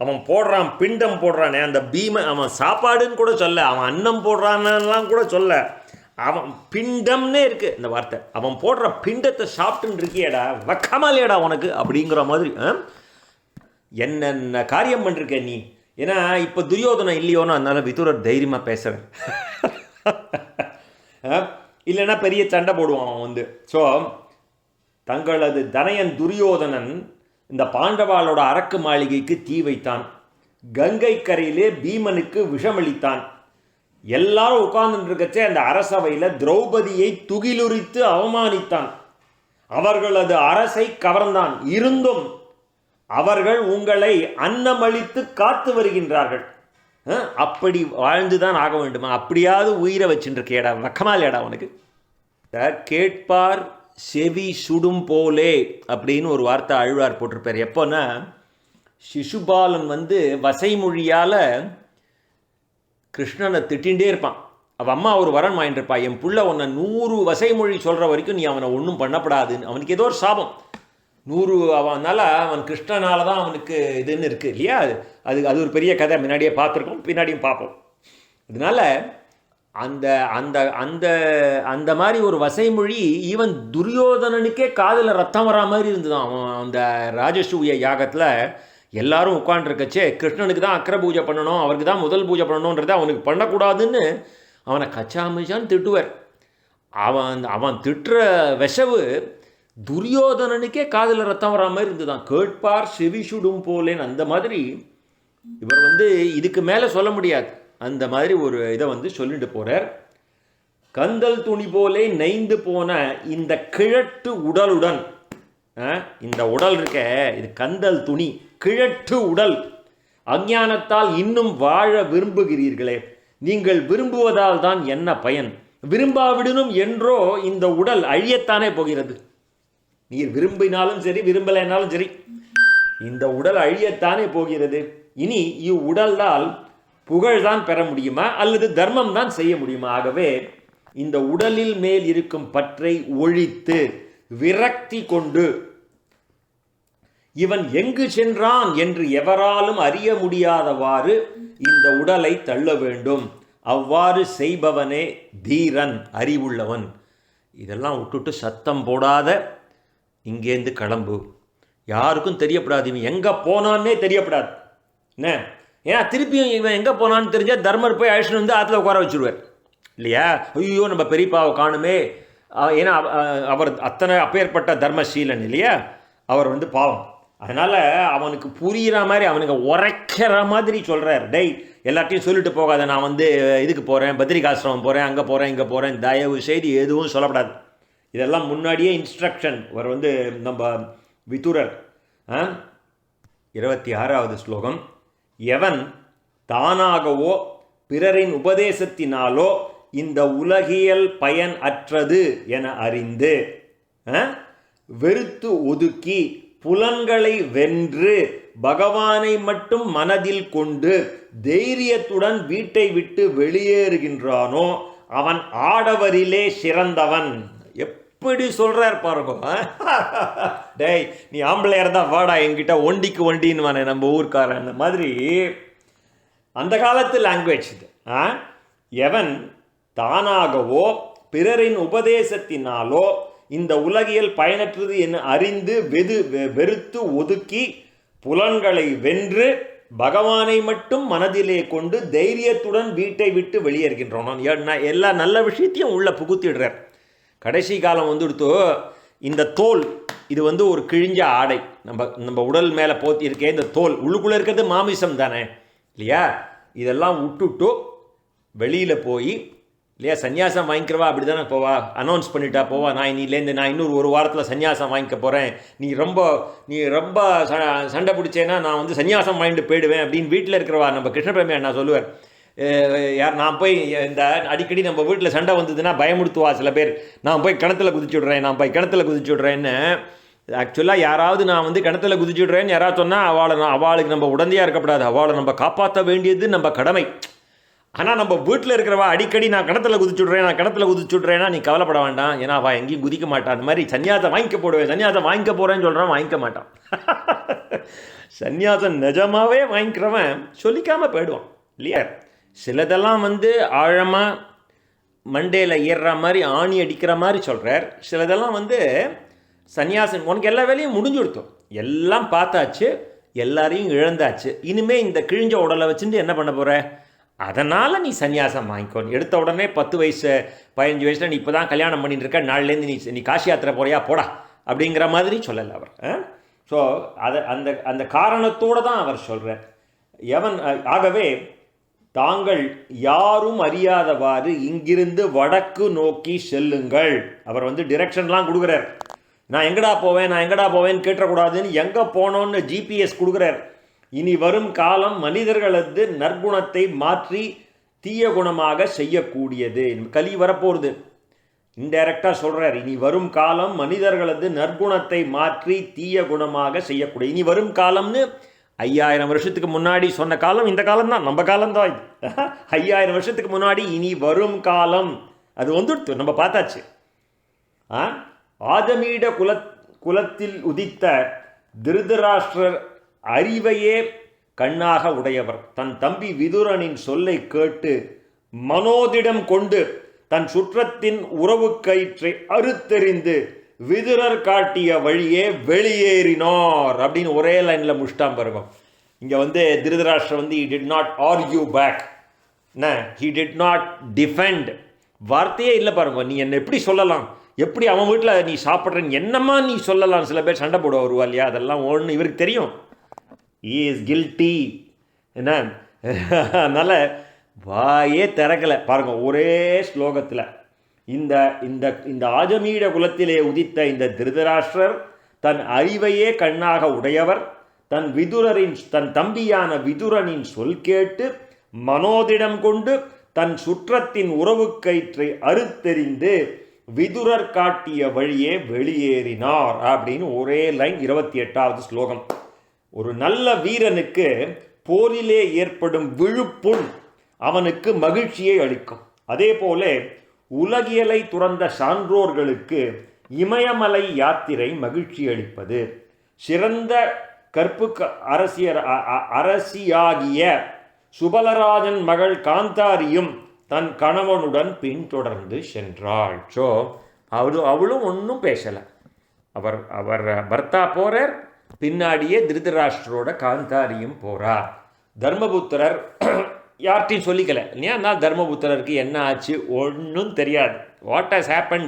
அவன் போடுறான், பிண்டம் போடுறானே அந்த பீமன், அவன் சாப்பாடுன்னு கூட சொல்ல, அவன் அன்னம் போடுறான்லாம் கூட சொல்ல, அவன் பிண்டம்னே இருக்கு இந்த வார்த்தை. அவன் போடுற பிண்டத்தை சாப்பிட்டுன்னு இருக்கியடா, வெக்கமா இல்லையடா உனக்கு அப்படிங்கிற மாதிரி. என்னென்ன காரியம் பண்ணிருக்க நீ. ஏன்னா இப்போ துரியோதனம் இல்லையோன்னு அதனால விதுரர் தைரியமாக பேசுகிறேன். இல்லைன்னா பெரிய சண்டை போடுவான் அவன் வந்து. ஸோ தங்களது தனையன் துரியோதனன் இந்த பாண்டவாளோட அரக்கு மாளிகைக்கு தீ வைத்தான். கங்கை கரையிலே பீமனுக்கு விஷமளித்தான். எல்லாரும் உட்கார்ந்துட்டு இருக்கச்சே அந்த அரசவையில் திரௌபதியை துகிலுரித்து அவமானித்தான். அவர்களது அரசை கவர்ந்தான். இருந்தும் அவர்கள் உங்களை அன்னமளித்து காத்து வருகின்றார்கள். அப்படி வாழ்ந்துதான் ஆக வேண்டுமா? அப்படியாவது உயிரை வச்சுருக்கேடா, வக்கமாலேடா உனக்கு. கேட்பார் செவி சுடும் போலே அப்படின்னு ஒரு வார்த்தை ஆழ்வார் போட்டிருப்பார். எப்போன்னா சிசுபாலன் வந்து வசைமொழியால் கிருஷ்ணனை திட்டிகிட்டே இருப்பான். அவன் அம்மா ஒரு வரன் வாங்கிட்டு இருப்பா, என் புள்ள உன்னை 100 வசைமொழி சொல்கிற வரைக்கும் நீ அவனை ஒன்றும் பண்ணப்படாதுன்னு. அவனுக்கு ஏதோ ஒரு சாபம் 100 அவனால அவன் கிருஷ்ணனால தான் அவனுக்கு இதுன்னு இருக்குது இல்லையா. அது ஒரு பெரிய கதை, முன்னாடியே பார்த்துருக்கோம், பின்னாடியும் பார்ப்போம். அதனால அந்த அந்த அந்த அந்த மாதிரி ஒரு வசைமொழி ஈவன் துரியோதனனுக்கே காதில் ரத்தம் வரா மாதிரி இருந்துதான். அவன் அந்த ராஜசூய யாகத்தில் எல்லாரும் உட்காண்டிருக்கச்சே கிருஷ்ணனுக்கு தான் அக்கரை பூஜை பண்ணணும், அவருக்கு தான் முதல் பூஜை பண்ணணுன்றதை அவனுக்கு பண்ணக்கூடாதுன்னு அவனை கச்சாமிச்சான்னு திட்டுவார். அவன் திட்டுற விஷவு துரியோதனனுக்கே காதில் ரத்தம் வரா மாதிரி இருந்துதான். கேட்பார் செவி சுடும் போலேன்னு அந்த மாதிரி இவர் வந்து இதுக்கு மேலே சொல்ல முடியாது. அந்த மாதிரி ஒரு இதை வந்து சொல்லிட்டு போகிறார். கந்தல் துணி போலே நெய்ந்து போன இந்த கிழட்டு உடலுடன், இந்த உடல் இருக்க இது கந்தல் துணி, கிழட்டு உடல், அஞ்ஞானத்தால் இன்னும் வாழ விரும்புகிறீர்களே, நீங்கள் விரும்புவதால் தான் என்ன பயன்? விரும்பாவிடனும் என்றோ இந்த உடல் அழியத்தானே போகிறது. நீர் விரும்பினாலும் சரி விரும்பலைனாலும் சரி இந்த உடல் அழியத்தானே போகிறது. இனி இவ்வுடலால் புகழ்தான் பெற முடியுமா அல்லது தர்மம் தான் செய்ய முடியுமா? ஆகவே இந்த உடலில் மேல் இருக்கும் பற்றை ஒழித்து விரக்தி கொண்டு இவன் எங்கு சென்றான் என்று எவராலும் அறிய முடியாதவாறு இந்த உடலை தள்ள வேண்டும். அவ்வாறு செய்பவனே தீரன், அறிவுள்ளவன். இதெல்லாம் விட்டுட்டு சத்தம் போடாத இங்கேருந்து கிளம்பு, யாருக்கும் தெரியப்படாது, இவன் எங்கே போனான்னே தெரியப்படாது. என்ன ஏன்னா திருப்பியும் இவன் எங்கே போனான்னு தெரிஞ்சால் தர்மர் போய் அழிச்சுன்னு வந்து ஆற்றுல உட்கார வச்சுருவார் இல்லையா. ஐயோ நம்ம பெரியப்பாவை காணுமே, ஏன்னா அவர் அத்தனை அப்பேற்பட்ட தர்மசீலன் இல்லையா. அவர் வந்து பாவம், அதனால் அவனுக்கு புரிகிற மாதிரி அவனுக்கு உரைக்கிற மாதிரி சொல்கிறார். டேய் எல்லாத்தையும் சொல்லிட்டு போகாத, நான் வந்து இதுக்கு போகிறேன், பத்ரிகாசிரமம் போகிறேன், அங்கே போகிறேன், இங்கே போகிறேன், தயவு செய்து எதுவும் சொல்லப்படாது. இதெல்லாம் முன்னாடியே இன்ஸ்ட்ரக்ஷன். அவர் வந்து நம்ம விதுரர் 26வது ஸ்லோகம். எவன் தானாகவோ பிறரின் உபதேசத்தினாலோ இந்த உலகியல் பயன் அற்றது என அறிந்து வெறுத்து ஒதுக்கி புலன்களை வென்று பகவானை மட்டும் மனதில் கொண்டு தைரியத்துடன் வீட்டை விட்டு வெளியேறுகின்றானோ அவன் ஆடவரிலே சிறந்தவன். எப்படி சொல்றார் பாருங்க. டேய் நீ ஆம்பளையா இருந்தா வாடா என்கிட்ட ஒண்டிக்கு ஒண்டின்னு நம்ம ஊர்க்காரன். அந்த மாதிரி அந்த காலத்து லாங்குவேஜ் இது. எவன் தானாகவோ பிறரின் உபதேசத்தினாலோ இந்த உலகியல் பயனற்றது என அறிந்து வெறுத்து ஒதுக்கி புலன்களை வென்று பகவானை மட்டும் மனதிலே கொண்டு தைரியத்துடன் வீட்டை விட்டு வெளியேறுகின்றோம். எல்லா நல்ல விஷயத்தையும் உள்ள புகுத்திடுறார். கடைசி காலம் வந்துடுத்தோ இந்த தோல், இது வந்து ஒரு கிழிஞ்ச ஆடை, நம்ம உடல் மேலே போத்தி இருக்கே இந்த தோல், உள்ளுக்குள்ளே இருக்கிறது மாமிசம் தானே இல்லையா. இதெல்லாம் விட்டுட்டு வெளியில் போய் இல்லையா சன்னியாசம் வாங்கிக்கிறவா அப்படி தானே போவா, அனௌன்ஸ் பண்ணிட்டா போவா, நான் இன்னிலேருந்து நான் இன்னொரு 1 வாரத்தில் சன்னியாசம் வாங்கிக்க போகிறேன், நீ ரொம்ப சண்டை பிடிச்சேன்னா நான் வந்து சன்னியாசம் வாங்கிட்டு போயிடுவேன் அப்படின்னு வீட்டில் இருக்கிறவா நம்ம கிருஷ்ணபிரமே அண்ணா சொல்லுவார். யார் நான் போய் இந்த அடிக்கடி நம்ம வீட்டில் சண்டை வந்ததுன்னா பயமுடுத்துவா சில பேர், நான் போய் கிணத்துல குதிச்சு விட்றேன்னு. ஆக்சுவலாக யாராவது நான் வந்து கிணத்துல குதிச்சு விட்றேன்னு யாராவது சொன்னால் அவளுக்கு நம்ம உடந்தையாக இருக்கக்கூடாது, அவளை நம்ம காப்பாற்ற வேண்டியது நம்ம கடமை. ஆனால் நம்ம வீட்டில் இருக்கிறவா அடிக்கடி நான் கிணத்துல குதிச்சுட்றேன்னா நீ கவலைப்பட வேண்டாம், ஏன்னா அவள் எங்கேயும் குதிக்க மாட்டான். அந்த மாதிரி சன்னியாசம் வாங்கிக்க போகிறேன்னு சொல்கிறான், வாங்கிக்க மாட்டான். சன்னியாசம் நிஜமாகவே வாங்கிக்கிறவன் சொல்லிக்காமல் போயிடுவான் இல்லையா. சிலதெல்லாம் வந்து ஆழமாக மண்டேல ஏறுற மாதிரி ஆணி அடிக்கிற மாதிரி சொல்கிறார். சிலதெல்லாம் வந்து சன்னியாசம் உனக்கு எல்லா வேலையும் முடிஞ்சு கொடுத்தோம், எல்லாம் பார்த்தாச்சு, எல்லாரையும் இழந்தாச்சு, இனிமேல் இந்த கிழிஞ்ச உடலை வச்சுட்டு என்ன பண்ண போகிற, அதனால் நீ சன்னியாசம் வாங்கிக்கோ. எடுத்த உடனே 10 வயசு 15 வயசில் நீ இப்போ தான் கல்யாணம் பண்ணிட்டு இருக்க, நாளிலேருந்து நீ காசி யாத்திரை போறியா போடா அப்படிங்கிற மாதிரி சொல்லலை அவர். ஸோ அதை அந்த காரணத்தோடு தான் அவர் சொல்கிறார். ஆகவே தாங்கள் யாரும் அறியாதவாறு இங்கிருந்து வடக்கு நோக்கி செல்லுங்கள். அவர் டிரெக்ஷன்லாம் கொடுக்குறார். நான் எங்கடா போவேன்னு கேட்டக்கூடாதுன்னு எங்கே போனோன்னு ஜிபிஎஸ் கொடுக்குறார். இனி வரும் காலம் மனிதர்களது நற்குணத்தை மாற்றி தீய குணமாக செய்யக்கூடியது. கலி வரப்போகுது. இன்டைரக்டாக சொல்கிறார், இனி வரும் காலம் மனிதர்களது நற்குணத்தை மாற்றி தீய குணமாக செய்யக்கூடிய. இனி வரும் காலம்னு 5000 வருஷத்துக்கு முன்னாடி சொன்ன காலம் இந்த காலம்தான், நம்ம காலம்தான் இது. 5000 வருஷத்துக்கு முன்னாடி இனி வரும் காலம் அது வந்துடுத்து, நம்ம பார்த்தாச்சு. ஆதமீட குலத்தில் உதித்த திருதராஷ்டிரர் அறிவையே கண்ணாக உடையவர். தன் தம்பி விதுரனின் சொல்லை கேட்டு மனோதிடம் கொண்டு தன் சுற்றத்தின் உறவு கயிற்றை அறுத்தெறிந்து விதுரர் காட்டிய வழியே வெளியேறினார் அப்படின்னு ஒரே லைனில் முடிச்சிட்டான் பாருங்க. இங்கே Dhritarashtra he did not argue back, he did not defend. வார்த்தையே இல்லை பாருங்க. நீ என்ன எப்படி சொல்லலாம், எப்படி அவன் வீட்டில் நீ சாப்பிட்றன்னு என்னம்மா நீ சொல்லலாம். சில பேர் சண்டை போட வருவா இல்லையா, அதெல்லாம் ஒன்று இவருக்கு தெரியும். he is guilty. என்ன அதனால் வாயே திறக்கலை பாருங்க. ஒரே ஸ்லோகத்தில் இந்த இந்த இந்த ஆஜமீட குலத்திலே உதித்த இந்த திருதராஷ்டிரர் தன் அறிவையே கண்ணாக உடையவர். தன் தம்பியான விதுரனின் சொல் கேட்டு மனோதிடம் கொண்டு தன் சுற்றத்தின் உறவு கயிற்றை அறுத்தெறிந்து விதுரர் காட்டிய வழியே வெளியேறினார் அப்படின்னு ஒரே லைன் 28வது ஸ்லோகம். ஒரு நல்ல வீரனுக்கு போரிலே ஏற்படும் விழுப்புண் அவனுக்கு மகிழ்ச்சியை அளிக்கும். அதே போல உலகியலை துறந்த சான்றோர்களுக்கு இமயமலை யாத்திரை மகிழ்ச்சி அளிப்பது. சிறந்த கற்பு அரசியாகிய சுபலராஜன் மகள் காந்தாரியும் தன் கணவனுடன் பின்தொடர்ந்து சென்றாள். ஸோ அவளும் ஒன்றும் பேசலை. அவர் பர்த்தா போறார், பின்னாடியே திருதராஷ்டிரோட காந்தாரியும் போறார். தர்மபுத்திரர் யார்ட்டையும் சொல்லிக்கல இல்லையா. அதனால் தர்மபுத்திரருக்கு என்ன ஆச்சு ஒன்றும் தெரியாது. What has happen,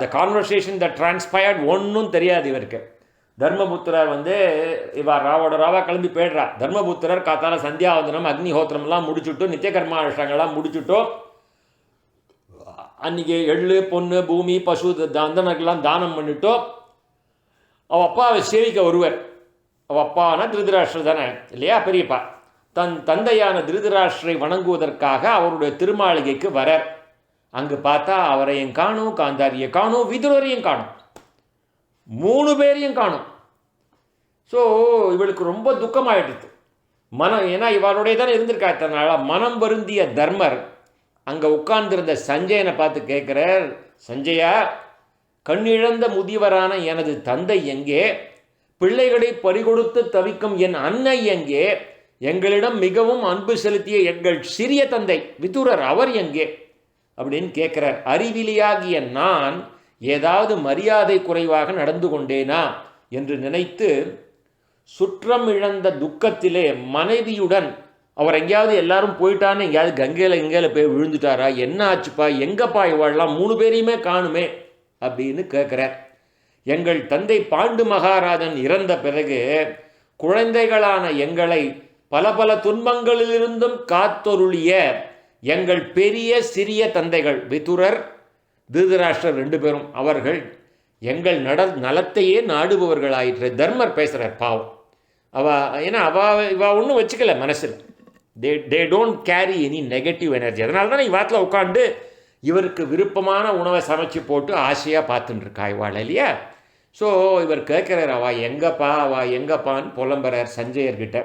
the conversation the transpired ஒன்றும் தெரியாது இவருக்கு. தர்மபுத்திரர் இவர் ராவா கிளம்பி போய்டுறா. தர்மபுத்திரர் காத்தால சந்தியாவந்தனம் அக்னிஹோத்திரம்லாம் முடிச்சுட்டோம், நித்திய கர்மானுஷ்டங்கள்லாம் முடிச்சுட்டோம். அன்றைக்கி எள்ளு பொண்ணு பூமி பசு அந்தனக்கெல்லாம் தானம் பண்ணிட்டோம். அவள் அப்பாவை சேவிக்க வருவர். அவள் அப்பானா திருதராஷ்டிரர் தானே இல்லையா, பெரியப்பா. தன் தந்தையான திருதராஷ்டிரை வணங்குவதற்காக அவருடைய திருமாளிகைக்கு வரார். அங்கு பார்த்தா அவரையும் காணும், காந்தாரியை காணும், விதுரரையும் காணும், 3 பேரையும் காணும். ஸோ இவளுக்கு ரொம்ப துக்கமாயிடுது மனம். ஏன்னா இவளுடைய தானே இருந்திருக்கா இத்தனால. மனம் வருந்திய தர்மர் அங்கே உட்கார்ந்திருந்த சஞ்சயனை பார்த்து கேட்குறார், சஞ்சயா, கண்ணிழந்த முதியவரான எனது தந்தை எங்கே? பிள்ளைகளை பறிகொடுத்து தவிக்கும் என் அன்னை எங்கே? எங்களிடம் மிகவும் அன்பு செலுத்திய எங்கள் சிறிய தந்தை விதுரர் அவர் எங்கே அப்படின்னு கேட்குறார். அறிவிலியாகிய நான் ஏதாவது மரியாதை குறைவாக நடந்து கொண்டேனா என்று நினைத்து சுற்றம் இழந்த துக்கத்திலே மனைவியுடன் அவர் எங்கேயாவது எல்லாரும் போயிட்டான்னு எங்கேயாவது கங்கையில் போய் விழுந்துட்டாரா, என்ன ஆச்சுப்பா, எங்கப்பா இவாள்லாம் 3 பேரையுமே காணுமே அப்படின்னு கேட்குறார். எங்கள் தந்தை பாண்டு மகாராஜன் இறந்த பிறகு குழந்தைகளான எங்களை பல பல துன்பங்களிலிருந்தும் காத்தொருளிய எங்கள் பெரிய சிறிய தந்தைகள் விதுரர் திருதராஷ்டிரர் 2 பேரும் அவர்கள் எங்கள் நலத்தையே நாடுபவர்களாயிற்று. தர்மர் பேசுகிறார் பாவம். ஏன்னா இவ ஒன்றும் வச்சுக்கல மனசில். They don't carry any negative energy. அதனால தான் இவாத்தில் உட்காந்து இவருக்கு விருப்பமான உணவை சமைச்சு போட்டு ஆசையாக பார்த்துட்டுருக்கா இவாள் இல்லையா. ஸோ இவர் கேட்குறார், அவள் எங்கப்பான்னு புலம்புறார் சஞ்சயர்கிட்ட.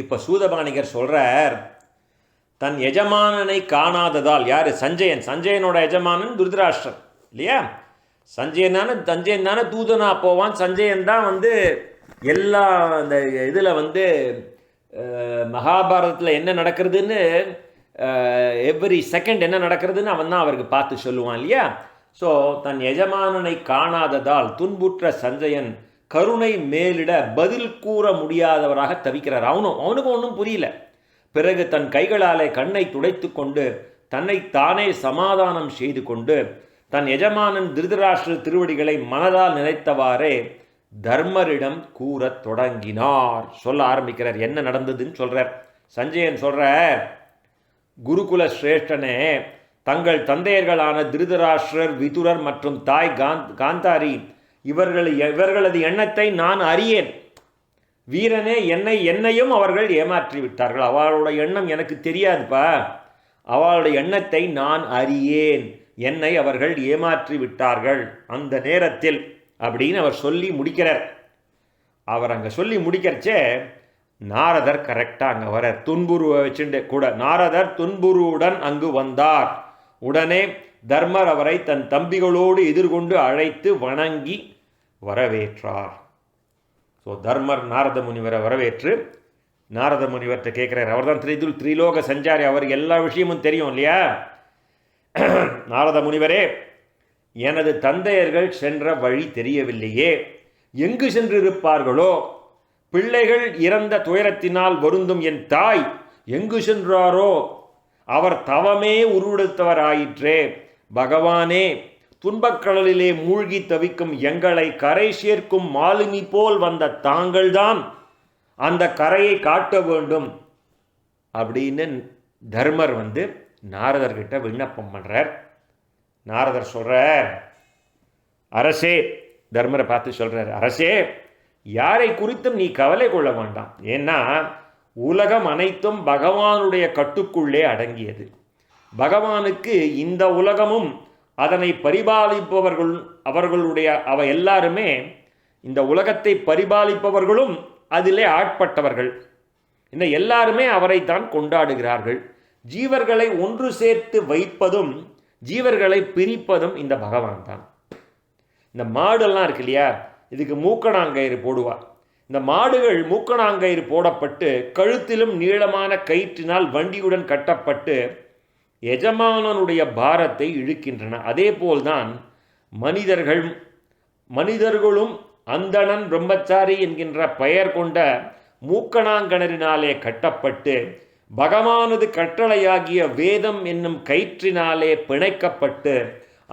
இப்போ சூதபாணிகர் சொல்கிறார், தன் எஜமானனை காணாததால், யார்? சஞ்சயனோட எஜமானன் திருதராஷ்டிரன் இல்லையா. சஞ்சயன் தானே தூதனா போவான். சஞ்சயன் தான் எல்லா அந்த இதில் மகாபாரதத்தில் என்ன நடக்கிறதுன்னு எவ்ரி செகண்ட் என்ன நடக்கிறதுன்னு அவன் தான் அவருக்கு பார்த்து சொல்லுவான் இல்லையா. ஸோ தன் எஜமானனை காணாததால் துன்புற்ற சஞ்சயன் கருணை மேலிட பதில் கூற முடியாதவராக தவிக்கிறார். அவனுக்கு ஒன்றும் புரியல. பிறகு தன் கைகளாலே கண்ணை துடைத்து கொண்டு தன்னை தானே சமாதானம் செய்து கொண்டு தன் எஜமானன் திருதராஷ்டிர திருவடிகளை மனதால் நினைத்தவாறே தர்மரிடம் கூறத் தொடங்கினார். சொல்ல ஆரம்பிக்கிறார். என்ன நடந்ததுன்னு சொல்றார். சஞ்சயன் சொல்ற, குருகுல சிரேஷ்டனே, தங்கள் தந்தையர்களான திருதராஷ்டிரர், விதுரர் மற்றும் தாய் காந்தாரி இவர்களது எண்ணத்தை நான் அறியேன். வீரனே, என்னையும் அவர்கள் ஏமாற்றி விட்டார்கள். அவளோட எண்ணம் எனக்கு தெரியாதுப்பா. அவளுடைய எண்ணத்தை நான் அறியேன். என்னை அவர்கள் ஏமாற்றி விட்டார்கள் அந்த நேரத்தில் அப்படின்னு அவர் சொல்லி முடிக்கிறார். அவர் அங்கே சொல்லி முடிக்கிறச்சே நாரதர் கரெக்டாக அங்கே வரார். துன்புருவை வச்சுட்டு கூட நாரதர் துன்புருவுடன் அங்கு வந்தார். உடனே தர்மர் அவரை தன் தம்பிகளோடு எதிர்கொண்டு அழைத்து வணங்கி வரவேற்றார். ஸோ தர்மர் நாரத முனிவரை வரவேற்று நாரத முனிவர்கிட்ட கேட்குறார். அவர் தான் திரிலோக சஞ்சாரி, அவர் எல்லா விஷயமும் தெரியும் இல்லையா? நாரத முனிவரே, எனது தந்தையர்கள் சென்ற வழி தெரியவில்லையே, எங்கு சென்றிருப்பார்களோ? பிள்ளைகள் இறந்த துயரத்தினால் வருந்தும் என் தாய் எங்கு சென்றாரோ? அவர் தவமே உருவெடுத்தவராயிற்றே. பகவானே, துன்பக்கடலிலே மூழ்கி தவிக்கும் எங்களை கரை சேர்க்கும் மாலுமி போல் வந்த தாங்கள்தான் அந்த கரையை காட்ட வேண்டும் அப்படின்னு தர்மர் நாரதர்கிட்ட விண்ணப்பம் பண்ணுறார். நாரதர் சொல்கிறார், அரசே, தர்மரை பார்த்து சொல்கிறார், அரசே, யாரை குறித்தும் நீ கவலை கொள்ள வேண்டாம். ஏன்னா உலகம் அனைத்தும் பகவானுடைய கட்டுக்குள்ளே அடங்கியது. பகவானுக்கு இந்த உலகமும் அதனை பரிபாலிப்பவர்கள் அவ எல்லாருமே, இந்த உலகத்தை பரிபாலிப்பவர்களும் அதிலே ஆட்பட்டவர்கள். இந்த எல்லாருமே அவரைத்தான் கொண்டாடுகிறார்கள். ஜீவர்களை ஒன்று சேர்த்து வைப்பதும் ஜீவர்களை பிரிப்பதும் இந்த பகவான் தான். இந்த மாடெல்லாம் இருக்கு இல்லையா, இதுக்கு மூக்கணாங்கயிறு போடுவா. இந்த மாடுகள் மூக்கணாங்கயிறு போடப்பட்டு கழுத்திலும் நீளமான கயிற்றினால் வண்டியுடன் கட்டப்பட்டு எஜமானனுடைய பாரத்தை இழுக்கின்றன. அதே போல்தான் மனிதர்களும் அந்தணன் பிரம்மச்சாரி என்கின்ற பெயர் கொண்ட மூக்கணாங்கணரினாலே கட்டப்பட்டு பகவானது கட்டளையாகிய வேதம் என்னும் கயிற்றினாலே பிணைக்கப்பட்டு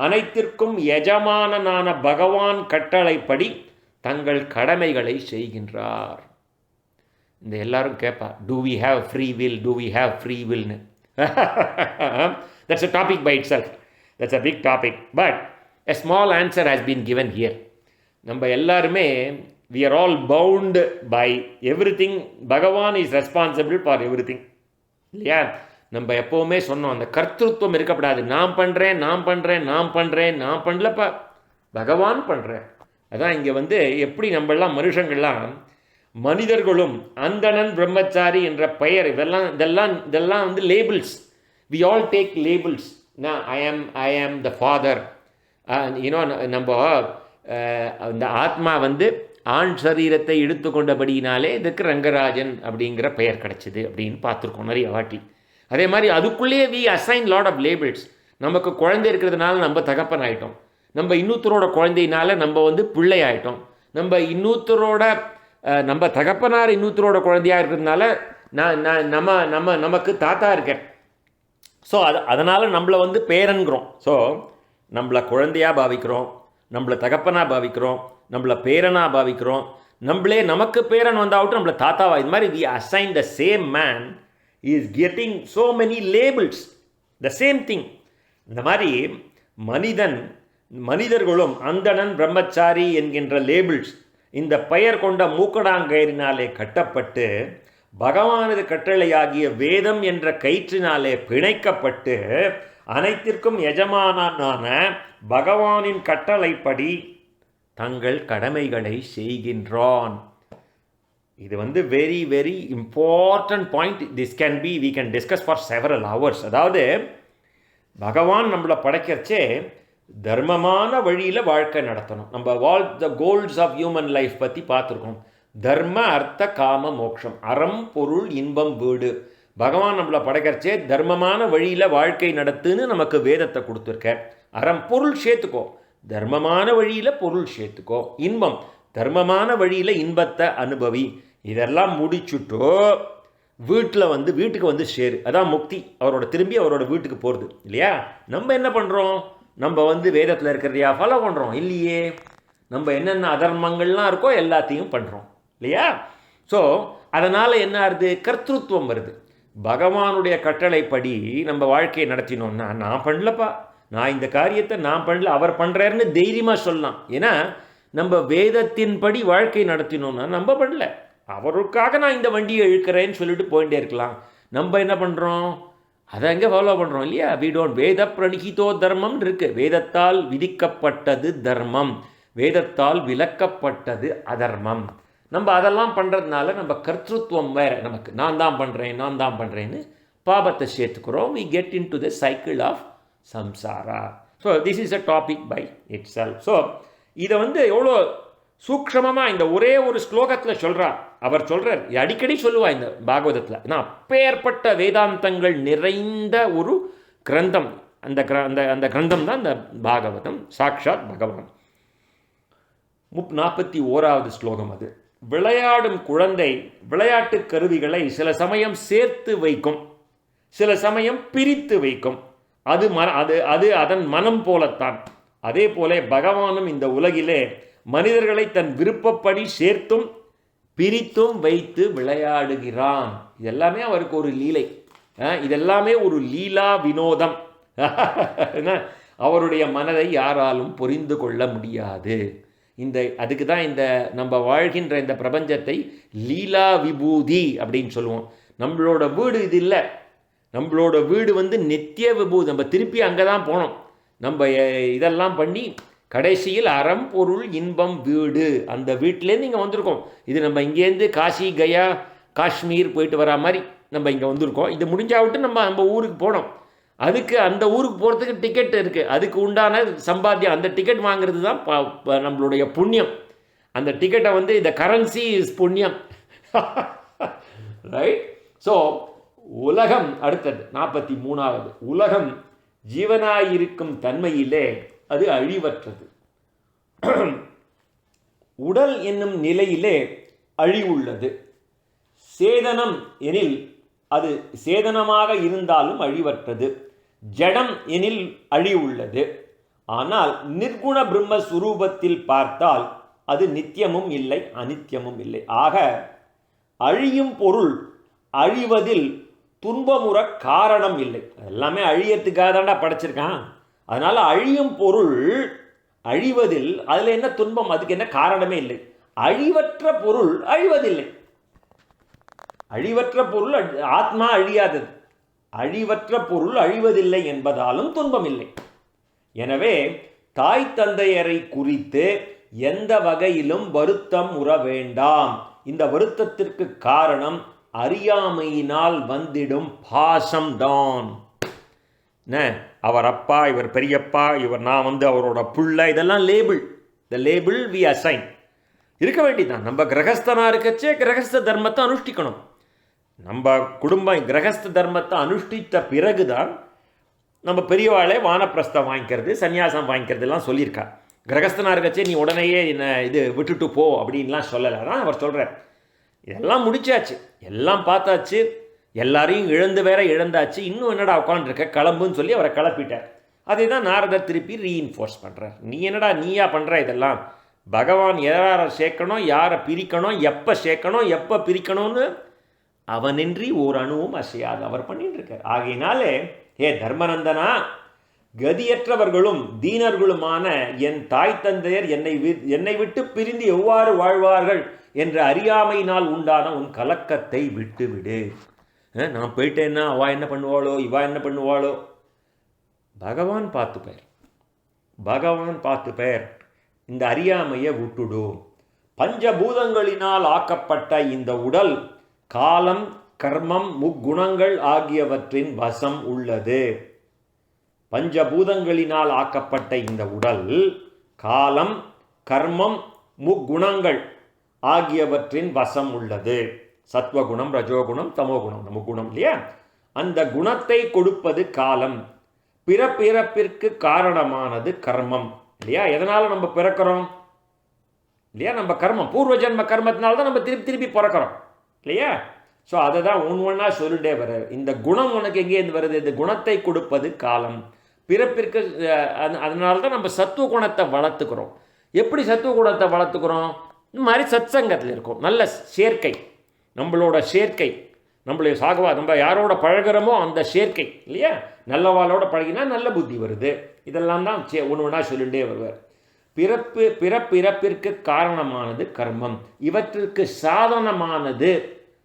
அனைத்திற்கும் எஜமானனான பகவான் கட்டளைப்படி தங்கள் கடமைகளை செய்கின்றார். இந்த எல்லாரும் கேட்பா, do we have free will, do we have free வில்னு. That's a topic by itself. That's a big topic. But a small answer has been given here. நம்ம எல்லாருமே we are all bound by everything. பகவான் is responsible for everything. இல்லையா? நம்ம எப்போவுமே சொன்னோம், அந்த கர்த்தத்துவம் இருக்கப்படாது. நான் பண்ணலப்பா, பகவான் பண்ணுறேன். அதான் இங்கே எப்படி நம்மெல்லாம் மனுஷங்கள்லாம் மனிதர்களும் அந்தணன் பிரம்மச்சாரி என்ற பெயர் இதெல்லாம் labels. We all take labels. நான் ஐ ஆம் த ஃபாதர். நம்ம இந்த ஆத்மா ஆண் சரீரத்தை எடுத்துக்கொண்டபடியினாலே இதுக்கு ரங்கராஜன் அப்படிங்கிற பெயர் கிடச்சிது அப்படின்னு பார்த்துருக்கோம் நிறைய வாட்டி. அதே மாதிரி அதுக்குள்ளேயே we assign lot of labels. நமக்கு குழந்தை இருக்கிறதுனால நம்ம தகப்பன் ஆகிட்டோம். நம்ம இன்னொருத்தரோட குழந்தையினால நம்ம பிள்ளை ஆகிட்டோம். நம்ம தகப்பனார் இன்னொருத்தரோட குழந்தையாக இருக்கிறதுனால நமக்கு தாத்தா இருக்கேன். ஸோ அதனால் நம்மளை பேரன்கிறோம். ஸோ நம்மளை குழந்தையாக பாவிக்கிறோம், நம்மளை தகப்பனாக பாவிக்கிறோம், நம்மளை பேரனாக பாவிக்கிறோம். நமக்கு பேரன் வந்தாவட்டும் நம்மளை தாத்தாவா. இது மாதிரி we assign the same man is getting so many labels, the same thing. இந்த மாதிரி மனிதர்களும் அந்தணன் பிரம்மச்சாரி என்கின்ற லேபிள்ஸ் இந்த பெயர் கொண்ட மூக்கடாங்கயிறினாலே கட்டப்பட்டு பகவானது கட்டளையாகிய வேதம் என்ற கயிற்றினாலே பிணைக்கப்பட்டு அனைத்திற்கும் எஜமானான பகவானின் கட்டளைப்படி தங்கள் கடமைகளை செய்கின்றான். இது very very important point. we can discuss for several hours. அதாவது பகவான் நம்மளை படைக்கிறச்சே தர்மமான வழியில் வாழ்க்கை நடத்தணும். நம்ம the goals of human life பற்றி பார்த்துருக்கோம். தர்ம அர்த்த காம மோட்சம், அறம் பொருள் இன்பம் வீடு. பகவான் நம்மளை படைக்கிறச்சே தர்மமான வழியில் வாழ்க்கை நடத்துன்னு நமக்கு வேதத்தை கொடுத்துருக்க. அறம் பொருள் சேர்த்துக்கோ, தர்மமான வழியில் பொருள் சேர்த்துக்கோ, இன்பம் தர்மமான வழியில் இன்பத்தை அனுபவி. இதெல்லாம் முடிச்சுட்டோ வீட்டுக்கு வந்து சேரு. அதான் முக்தி. திரும்பி அவரோட வீட்டுக்கு போகிறது இல்லையா? நம்ம என்ன பண்ணுறோம்? நம்ம வேதத்தில் இருக்கிறதையா ஃபாலோ பண்ணுறோம்? இல்லையே. நம்ம என்னென்ன அதர்மங்கள்லாம் இருக்கோ எல்லாத்தையும் பண்ணுறோம் இல்லையா? ஸோ அதனால் என்ன ஆகுது? கர்த்தృత్వం வருது. பகவானுடைய கட்டளைப்படி நம்ம வாழ்க்கையை நடத்தினோம்னா, நான் பண்ணலப்பா, நான் இந்த காரியத்தை நான் பண்ணல, அவர் பண்ணுறாருன்னு தைரியமாக சொல்லலாம். ஏன்னா நம்ம வேதத்தின்படி வாழ்க்கை நடத்தினோம்னா நம்ம பண்ணல, அவருக்காக நான் இந்த வண்டியை இழுக்கிறேன்னு சொல்லிட்டு போயிட்டே இருக்கலாம். நம்ம என்ன பண்ணுறோம்? அதை எங்கே ஃபாலோ பண்ணுறோம் இல்லையா? வேத பிரணிகிதோ தர்மம் இருக்கு. வேதத்தால் விதிக்கப்பட்டது தர்மம், வேதத்தால் விலக்கப்பட்டது அதர்மம். நம்ம அதெல்லாம் பண்ணுறதுனால நம்ம கர்த்தృత్వం வேறு. நமக்கு நான் தான் பண்ணுறேன்னு பாபத்தை சேர்த்துக்கிறோம். we get into the cycle of samsara. so this is a topic by itself. so இதை எவ்வளோ சூக்ஷமமாக இந்த ஒரே ஒரு ஸ்லோகத்தில் சொல்கிறார். அவர் சொல்கிறார், அடிக்கடி சொல்லுவார் இந்த பாகவதத்தில். ஏன்னா அப்பேற்பட்ட வேதாந்தங்கள் நிறைந்த ஒரு கிரந்தம். அந்த கிரந்தம் தான் இந்த பாகவதம். சாக்ஷாத் பகவான். 41வது ஸ்லோகம். அது விளையாடும் குழந்தை விளையாட்டு கருவிகளை சில சமயம் சேர்த்து வைக்கும், சில சமயம் பிரித்து வைக்கும். அது அதன் மனம் போலத்தான். அதே போல பகவானும் இந்த உலகிலே மனிதர்களை தன் விருப்பப்படி சேர்த்தும் பிரித்தும் வைத்து விளையாடுகிறான். இதெல்லாமே அவருக்கு ஒரு லீலை. இதெல்லாமே ஒரு லீலா வினோதம். அவருடைய மனதை யாராலும் புரிந்து கொள்ள முடியாது. அதுக்கு தான் நம்ம வாழ்கின்ற இந்த பிரபஞ்சத்தை லீலா விபூதி அப்படின்னு சொல்லுவோம். நம்மளோட வீடு இது இல்லை. நம்மளோட வீடு நித்திய விபூதி. நம்ம திருப்பி அங்கே தான் போனோம். நம்ம இதெல்லாம் பண்ணி கடைசியில் அறம் பொருள் இன்பம் வீடு, அந்த வீட்டிலேருந்து இங்கே வந்திருக்கோம். இது நம்ம இங்கேருந்து காசி கயா காஷ்மீர் போயிட்டு வரா மாதிரி நம்ம இங்கே வந்திருக்கோம். இது முடிஞ்சாவிட்டு நம்ம ஊருக்கு போனோம். அதுக்கு அந்த ஊருக்கு போகிறதுக்கு டிக்கெட் இருக்குது. அதுக்கு உண்டான சம்பாத்தியம், அந்த டிக்கெட் வாங்குறது தான் நம்மளுடைய புண்ணியம். அந்த டிக்கெட்டை இந்த கரன்சி இஸ் புண்ணியம். ரைட்? ஸோ உலகம் அடுத்தது 43வது. உலகம் ஜீவனாயிருக்கும் தன்மையிலே அது அழிவற்றது. உடல் என்னும் நிலையிலே அழிவுள்ளது. சேதனம் எனில் அது சேதனமாக இருந்தாலும் அழிவற்றது. ஜடம் எனில் அழிவுள்ளது. ஆனால் நிர்குண பிரம்மஸ்வரூபத்தில் பார்த்தால் அது நித்தியமும் இல்லை, அனித்தியமும் இல்லை. ஆக அழியும் பொருள் அழிவதில் துன்பமுற காரணம் இல்லை. எல்லாமே அழியத்துக்காக தாண்டா படைச்சிருக்கான். அதனால் அழியும் பொருள் அழிவதில் அதில் என்ன துன்பம், அதுக்கு என்ன காரணமே இல்லை. அழிவற்ற பொருள் அழிவதில்லை. அழிவற்ற பொருள் ஆத்மா அழியாதது. அழிவற்ற பொருள் அழிவதில்லை என்பதாலும் துன்பம் இல்லை. எனவே தாய் தந்தையரை குறித்து எந்த வகையிலும் வருத்தம் உற வேண்டாம். இந்த வருத்தத்திற்கு காரணம் அறியாமையினால் வந்திடும் பாசம்தான். அவர் அப்பா, இவர் பெரியப்பா, நான் அவரோட புள்ள, இதெல்லாம் label. The label we assign இருக்க வேண்டியதான். நம்ம கிரகஸ்தனாக இருக்கச்சே கிரகஸ்த தர்மத்தை அனுஷ்டிக்கணும். நம்ம குடும்பம் கிரகஸ்த தர்மத்தை அனுஷ்டித்த பிறகுதான் நம்ம பெரியவாளே வானப்பிரஸ்தம் வாங்கிக்கிறது, சன்னியாசம் வாங்கிக்கிறதுலாம் சொல்லியிருக்கா. கிரகஸ்தனாக இருக்கச்சே நீ உடனேயே இது விட்டுட்டு போ அப்படின்லாம் சொல்லலை. தான் அவர் சொல்கிறார். இதெல்லாம் முடிச்சாச்சு, எல்லாம் பார்த்தாச்சு, எல்லாரையும் இழந்தாச்சு. இன்னும் என்னடா உட்காந்துருக்க, கிளம்புன்னு சொல்லி அவரை கிளப்பிட்டார். அதே தான் நாரதர் திருப்பி ரீஇன்ஃபோர்ஸ் பண்ணுறார். நீ என்னடா நீயா பண்ணுற இதெல்லாம்? பகவான் யாரை சேர்க்கணும், யாரை பிரிக்கணும், எப்போ சேர்க்கணும், எப்போ பிரிக்கணும்னு அவனின்றி ஓர் அணுவும் அசையாது அவர் பண்ணிட்டு இருக்கார். ஆகையினாலே ஏ தர்மநந்தனா, கதியற்றவர்களும் தீனர்களுமான என் தாய் தந்தையர் என்னை விட்டு பிரிந்து எவ்வாறு வாழ்வார்கள் என்ற அறியாமையினால் உண்டான உன் கலக்கத்தை விட்டுவிடு. நான் போயிட்டேன்னா அவள் என்ன பண்ணுவாளோ, இவா என்ன பண்ணுவாளோ, பகவான் பார்த்துப்பேர். இந்த அறியாமையை விட்டுடு. பஞ்சபூதங்களினால் ஆக்கப்பட்ட இந்த உடல் காலம், கர்மம், முக்குணங்கள் ஆகியவற்றின் வசம் உள்ளது. பஞ்சபூதங்களினால் ஆக்கப்பட்ட இந்த உடல் காலம், கர்மம், முக்குணங்கள் ஆகியவற்றின் வசம் உள்ளது. சத்வகுணம், ரஜோகுணம், தமோகுணம், முக்குணம் இல்லையா? அந்த குணத்தை கொடுப்பது காலம். பிறப்பிற்கு காரணமானது கர்மம் இல்லையா? எதனால் நம்ம பிறக்கிறோம்? இல்லையா? நம்ம கர்மம், பூர்வ ஜென்ம கர்மத்தினால தான் நம்ம திருப்பி திருப்பி பிறக்கிறோம் இல்லையா? ஸோ அதை தான் ஒன்றா சொல்லிட்டே வர. இந்த குணம் உனக்கு எங்கேருந்து வருது? இந்த குணத்தை கொடுப்பது காலம். பிறப்பிற்கு அதனால தான் நம்ம சத்துவ குணத்தை வளர்த்துக்கிறோம். எப்படி சத்துவ குணத்தை வளர்த்துக்கிறோம்? இந்த மாதிரி சத்சங்கத்தில் இருக்கும், நல்ல சேர்க்கை, நம்மளோட சேர்க்கை, நம்மளுடைய சாகவா, நம்ம யாரோட பழகிறோமோ அந்த சேர்க்கை இல்லையா? நல்லவாளோட பழகினா நல்ல புத்தி வருது. இதெல்லாம் தான் ஒன்று ஒன்றா சொல்லிகிட்டே வருவார். பிறப்பிற்கு காரணமானது கர்மம், இவற்றிற்கு சாதனமானது,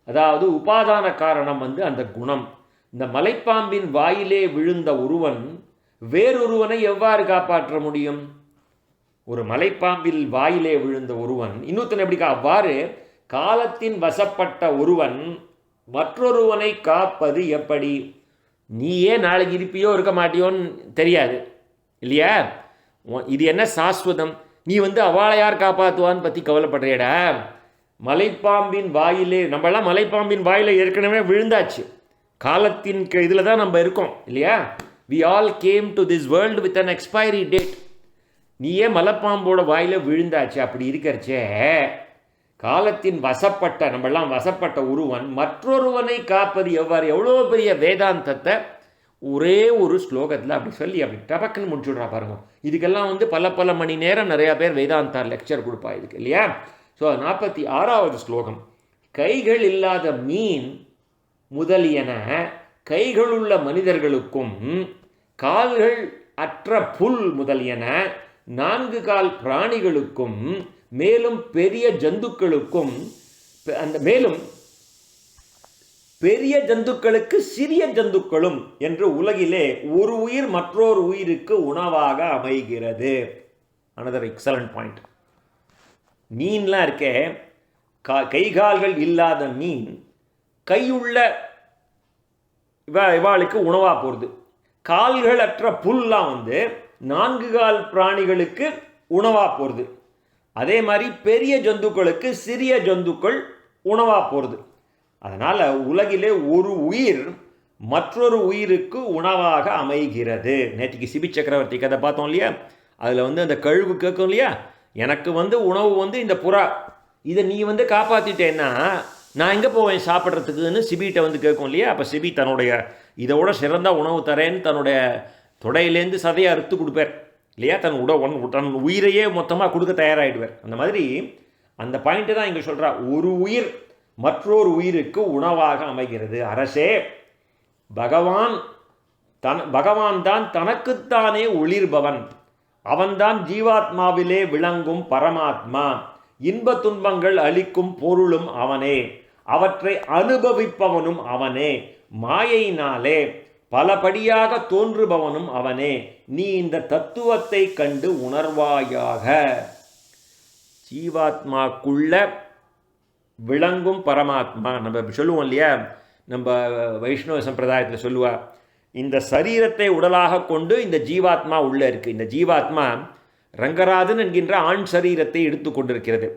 அதாவது உபாதான காரணம் அந்த குணம். இந்த மலைப்பாம்பின் வாயிலே விழுந்த ஒருவன் வேறொருவனை எவ்வாறு காப்பாற்ற முடியும்? ஒரு மலைப்பாம்பில் வாயிலே விழுந்த ஒருவன் இன்னொருத்தன் எப்படி அவ்வாறு காலத்தின் வசப்பட்ட ஒருவன் மற்றொருவனை காப்பது எப்படி? நீயே நாளைக்கு இருப்பியோ இருக்க மாட்டியோன்னு தெரியாது இல்லையா? இது என்ன சாஸ்வதம்? நீ அவளை யார் காப்பாற்றுவான்னு பற்றி கவலைப்படுறியடா. மலைப்பாம்பின் வாயிலே, நம்மளாம் மலைப்பாம்பின் வாயிலே ஏற்கனவே விழுந்தாச்சு. காலத்தின் இதில் தான் நம்ம இருக்கோம் இல்லையா? we all came to this world with an expiry date. நீயே மலைப்பாம்போட வாயில் விழுந்தாச்சு. அப்படி இருக்கிறச்சே காலத்தின் வசப்பட்ட, நம்மளாம் வசப்பட்ட ஒருவன் மற்றொருவனை காப்பது எவ்வாறு? எவ்வளோ பெரிய வேதாந்தத்தை ஒரே ஒரு ஸ்லோகத்தில் அப்படி சொல்லி அப்படி டபக்குன்னு முடிச்சுடுறா பாருங்க. இதுக்கெல்லாம் பல மணி நேரம் நிறையா பேர் வேதாந்தா லெக்சர் கொடுப்பா இதுக்கு இல்லையா? ஸோ 46வது ஸ்லோகம், கைகள் இல்லாத மீன் முதலியன கைகளுள்ள மனிதர்களுக்கும் கால்கள் அற்ற புல் முதலியன 4 கால் பிராணிகளுக்கும் மேலும் பெரிய ஜந்துக்களுக்கும் மேலும் பெரிய ஜந்துக்களுக்கு சிறிய ஜந்துக்களும் என்று உலகிலே ஒரு உயிர் மற்றொரு உயிருக்கு உணவாக அமைகிறது. another excellent point. மீன்லாம் இருக்கே, கைகால்கள் இல்லாத மீன் கையுள்ள இவாளுக்கு உணவாக போகிறது. கால்கள் அற்ற புல்லாம் 4 கால் பிராணிகளுக்கு உணவாக போகிறது. அதே மாதிரி பெரிய ஜந்துக்களுக்கு சிறிய ஜந்துக்கள் உணவாக போகிறது. அதனால் உலகிலே ஒரு உயிர் மற்றொரு உயிருக்கு உணவாக அமைகிறது. நேற்றுக்கு சிபி சக்கரவர்த்தி கதை பார்த்தோம் இல்லையா? அதில் அந்த கழுகு கேட்கும் இல்லையா, எனக்கு உணவு இந்த புறா, இதை நீ காப்பாற்றிட்டேன்னா நான் எங்கே போவேன் சாப்பிட்றதுக்குன்னு சிபிகிட்ட கேட்கும் இல்லையா? அப்போ சிபி தன்னுடைய இதோட சிறந்த உணவு தரேன்னு தன்னுடைய தொடையிலேருந்து சதையை அறுத்து கொடுப்பார் இல்லையா? தன் உயிரையே மொத்தமாக கொடுக்க தயாராகிடுவார். அந்த மாதிரி அந்த பாயிண்ட்டு தான் இங்கே சொல்கிறா, ஒரு உயிர் மற்றொரு உயிருக்கு உணவாக அமைகிறது. அரசே, பகவான் தான் தனக்குத்தானே ஒளிர்பவன், அவன்தான் ஜீவாத்மாவிலே விளங்கும் பரமாத்மா, இன்ப துன்பங்கள் அளிக்கும் பொருளும் அவனே, அவற்றை அனுபவிப்பவனும் அவனே, மாயையினாலே பலபடியாக தோன்றுபவனும் அவனே. நீ இந்த தத்துவத்தை கண்டு உணர்வாயாக. ஜீவாத்மாக்குள்ள விளங்கும் பரமாத்மா, நம்ம சொல்லுவோம் இல்லையா, நம்ம வைஷ்ணவ சம்பிரதாயத்தில் சொல்லுவா, இந்த சரீரத்தை உடலாக கொண்டு இந்த ஜீவாத்மா உள்ளே இருக்குது. இந்த ஜீவாத்மா ரங்கராஜன் என்கின்ற ஆண் சரீரத்தை எடுத்து கொண்டிருக்கிறது.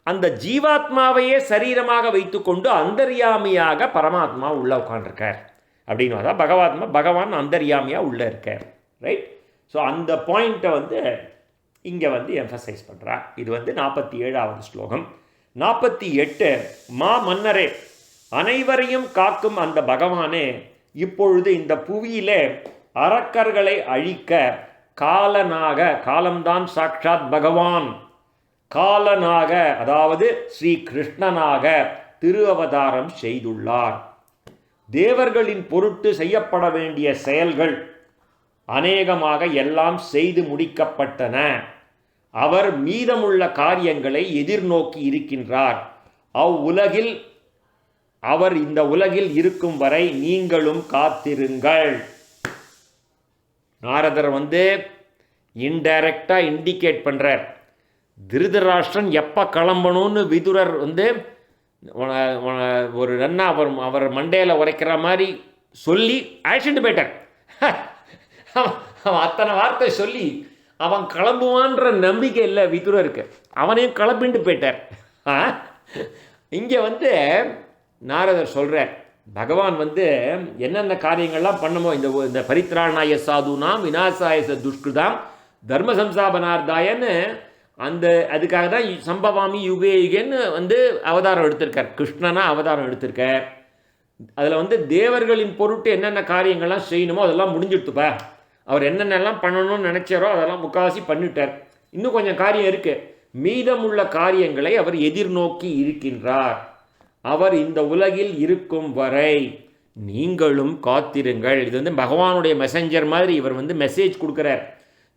அந்த ஜீவாத்மாவையே சரீரமாக வைத்துக்கொண்டு அந்தர்யாமியாக பரமாத்மா உள்ளே உட்காண்டிருக்கார் அப்படின்னு. அதான் பகவான் அந்தர்யாமியாக உள்ளே இருக்கார். ரைட்? ஸோ அந்த பாயிண்ட்டை இங்கே எம்ஃபசைஸ் பண்ணுறா. இது 47வது ஸ்லோகம். 48, மா மன்னரே, அனைவரையும் காக்கும் அந்த பகவானே இப்பொழுது இந்த புவியிலே அரக்கர்களை அழிக்க காலனாக, காலம்தான் சாட்சாத் பகவான், காலனாக அதாவது ஸ்ரீ கிருஷ்ணனாக திரு அவதாரம் செய்துள்ளார். தேவர்களின் பொருட்டு செய்யப்பட வேண்டிய செயல்கள் அநேகமாக எல்லாம் செய்து முடிக்கப்பட்டன. அவர் மீதமுள்ள காரியங்களை எதிர்நோக்கி இருக்கின்றார். அவ்வுலகில் அவர் இந்த உலகில் இருக்கும் வரை நீங்களும் காத்திருங்கள். நாரதர் இன்டைரக்டாக இண்டிகேட் பண்ணுறார். திருதராஷ்டிரன் எப்போ கிளம்பணும்னு விதுரர் ஒரு ரன்னா அவர் மண்டையில் உரைக்கிற மாதிரி சொல்லி அழைச்சிட்டு போயிட்டார். அவன் அத்தனை வார்த்தை சொல்லி அவன் கிளம்புவான்ற நம்பிக்கை இல்லை விதுரருக்கு. அவனையும் கிளம்பிட்டு போயிட்டார். இங்கே நாரதர் சொல்கிறார், பகவான் என்னென்ன காரியங்கள்லாம் பண்ணுமோ, இந்த பரித்ராணாய சாதுனாம் விநாசாய துஷ்கிருதாம் தர்ம சம்சாபனார்தாயன்னு அந்த அதுக்காக தான் சம்பவாமி யுகே யுகேன்னு வந்து அவதாரம் எடுத்திருக்கார். கிருஷ்ணனா அவதாரம் எடுத்திருக்கார். அதில் வந்து தேவர்களின் பொருட்டு என்னென்ன காரியங்கள்லாம் செய்யணுமோ அதெல்லாம் முடிஞ்சுடுத்துப்பா. அவர் என்னென்னலாம் பண்ணணும்னு நினச்சாரோ அதெல்லாம் முக்கால்வாசி பண்ணிட்டார். இன்னும் கொஞ்சம் காரியம் இருக்குது. மீதமுள்ள காரியங்களை அவர் எதிர்நோக்கி இருக்கின்றார். அவர் இந்த உலகில் இருக்கும் வரை நீங்களும் காத்திருங்கள். இது வந்து பகவானுடைய மெசஞ்சர் மாதிரி இவர் வந்து மெசேஜ் கொடுக்குறார்.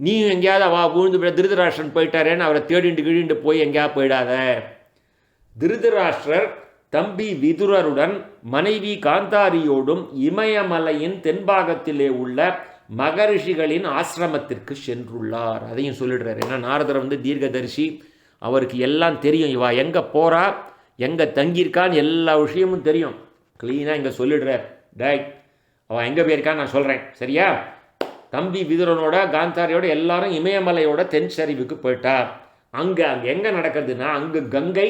நீ எங்கேயாவது விழுந்து திருதராஷ்டிரன் போயிட்டாரேன்னு அவரை தேடிண்டு கிழிண்டு போய் எங்கேயாவது போயிடாத. திருதராஷ்டிரர் தம்பி விதுரருடன் மனைவி காந்தாரியோடும் இமயமலையின் தென்பாகத்திலே உள்ள மகரிஷிகளின் ஆசிரமத்திற்கு சென்றுள்ளார். அதையும் சொல்லிடுறார். ஏன்னா நாரதர் வந்து தீர்க்கதரிசி, அவருக்கு எல்லாம் தெரியும். இவா எங்கே போகிறா, எங்கே தங்கியிருக்கான்னு எல்லா விஷயமும் தெரியும். க்ளீனாக இங்கே சொல்லிடுறார். டேய், அவன் எங்கே போயிருக்கான்னு நான் சொல்கிறேன், சரியா? தம்பி விதுரனோட காந்தாரியோட எல்லாரும் இமயமலையோட தென் சரிவுக்கு போயிட்டார். அங்கே எங்கே நடக்குதுன்னா, அங்கு கங்கை,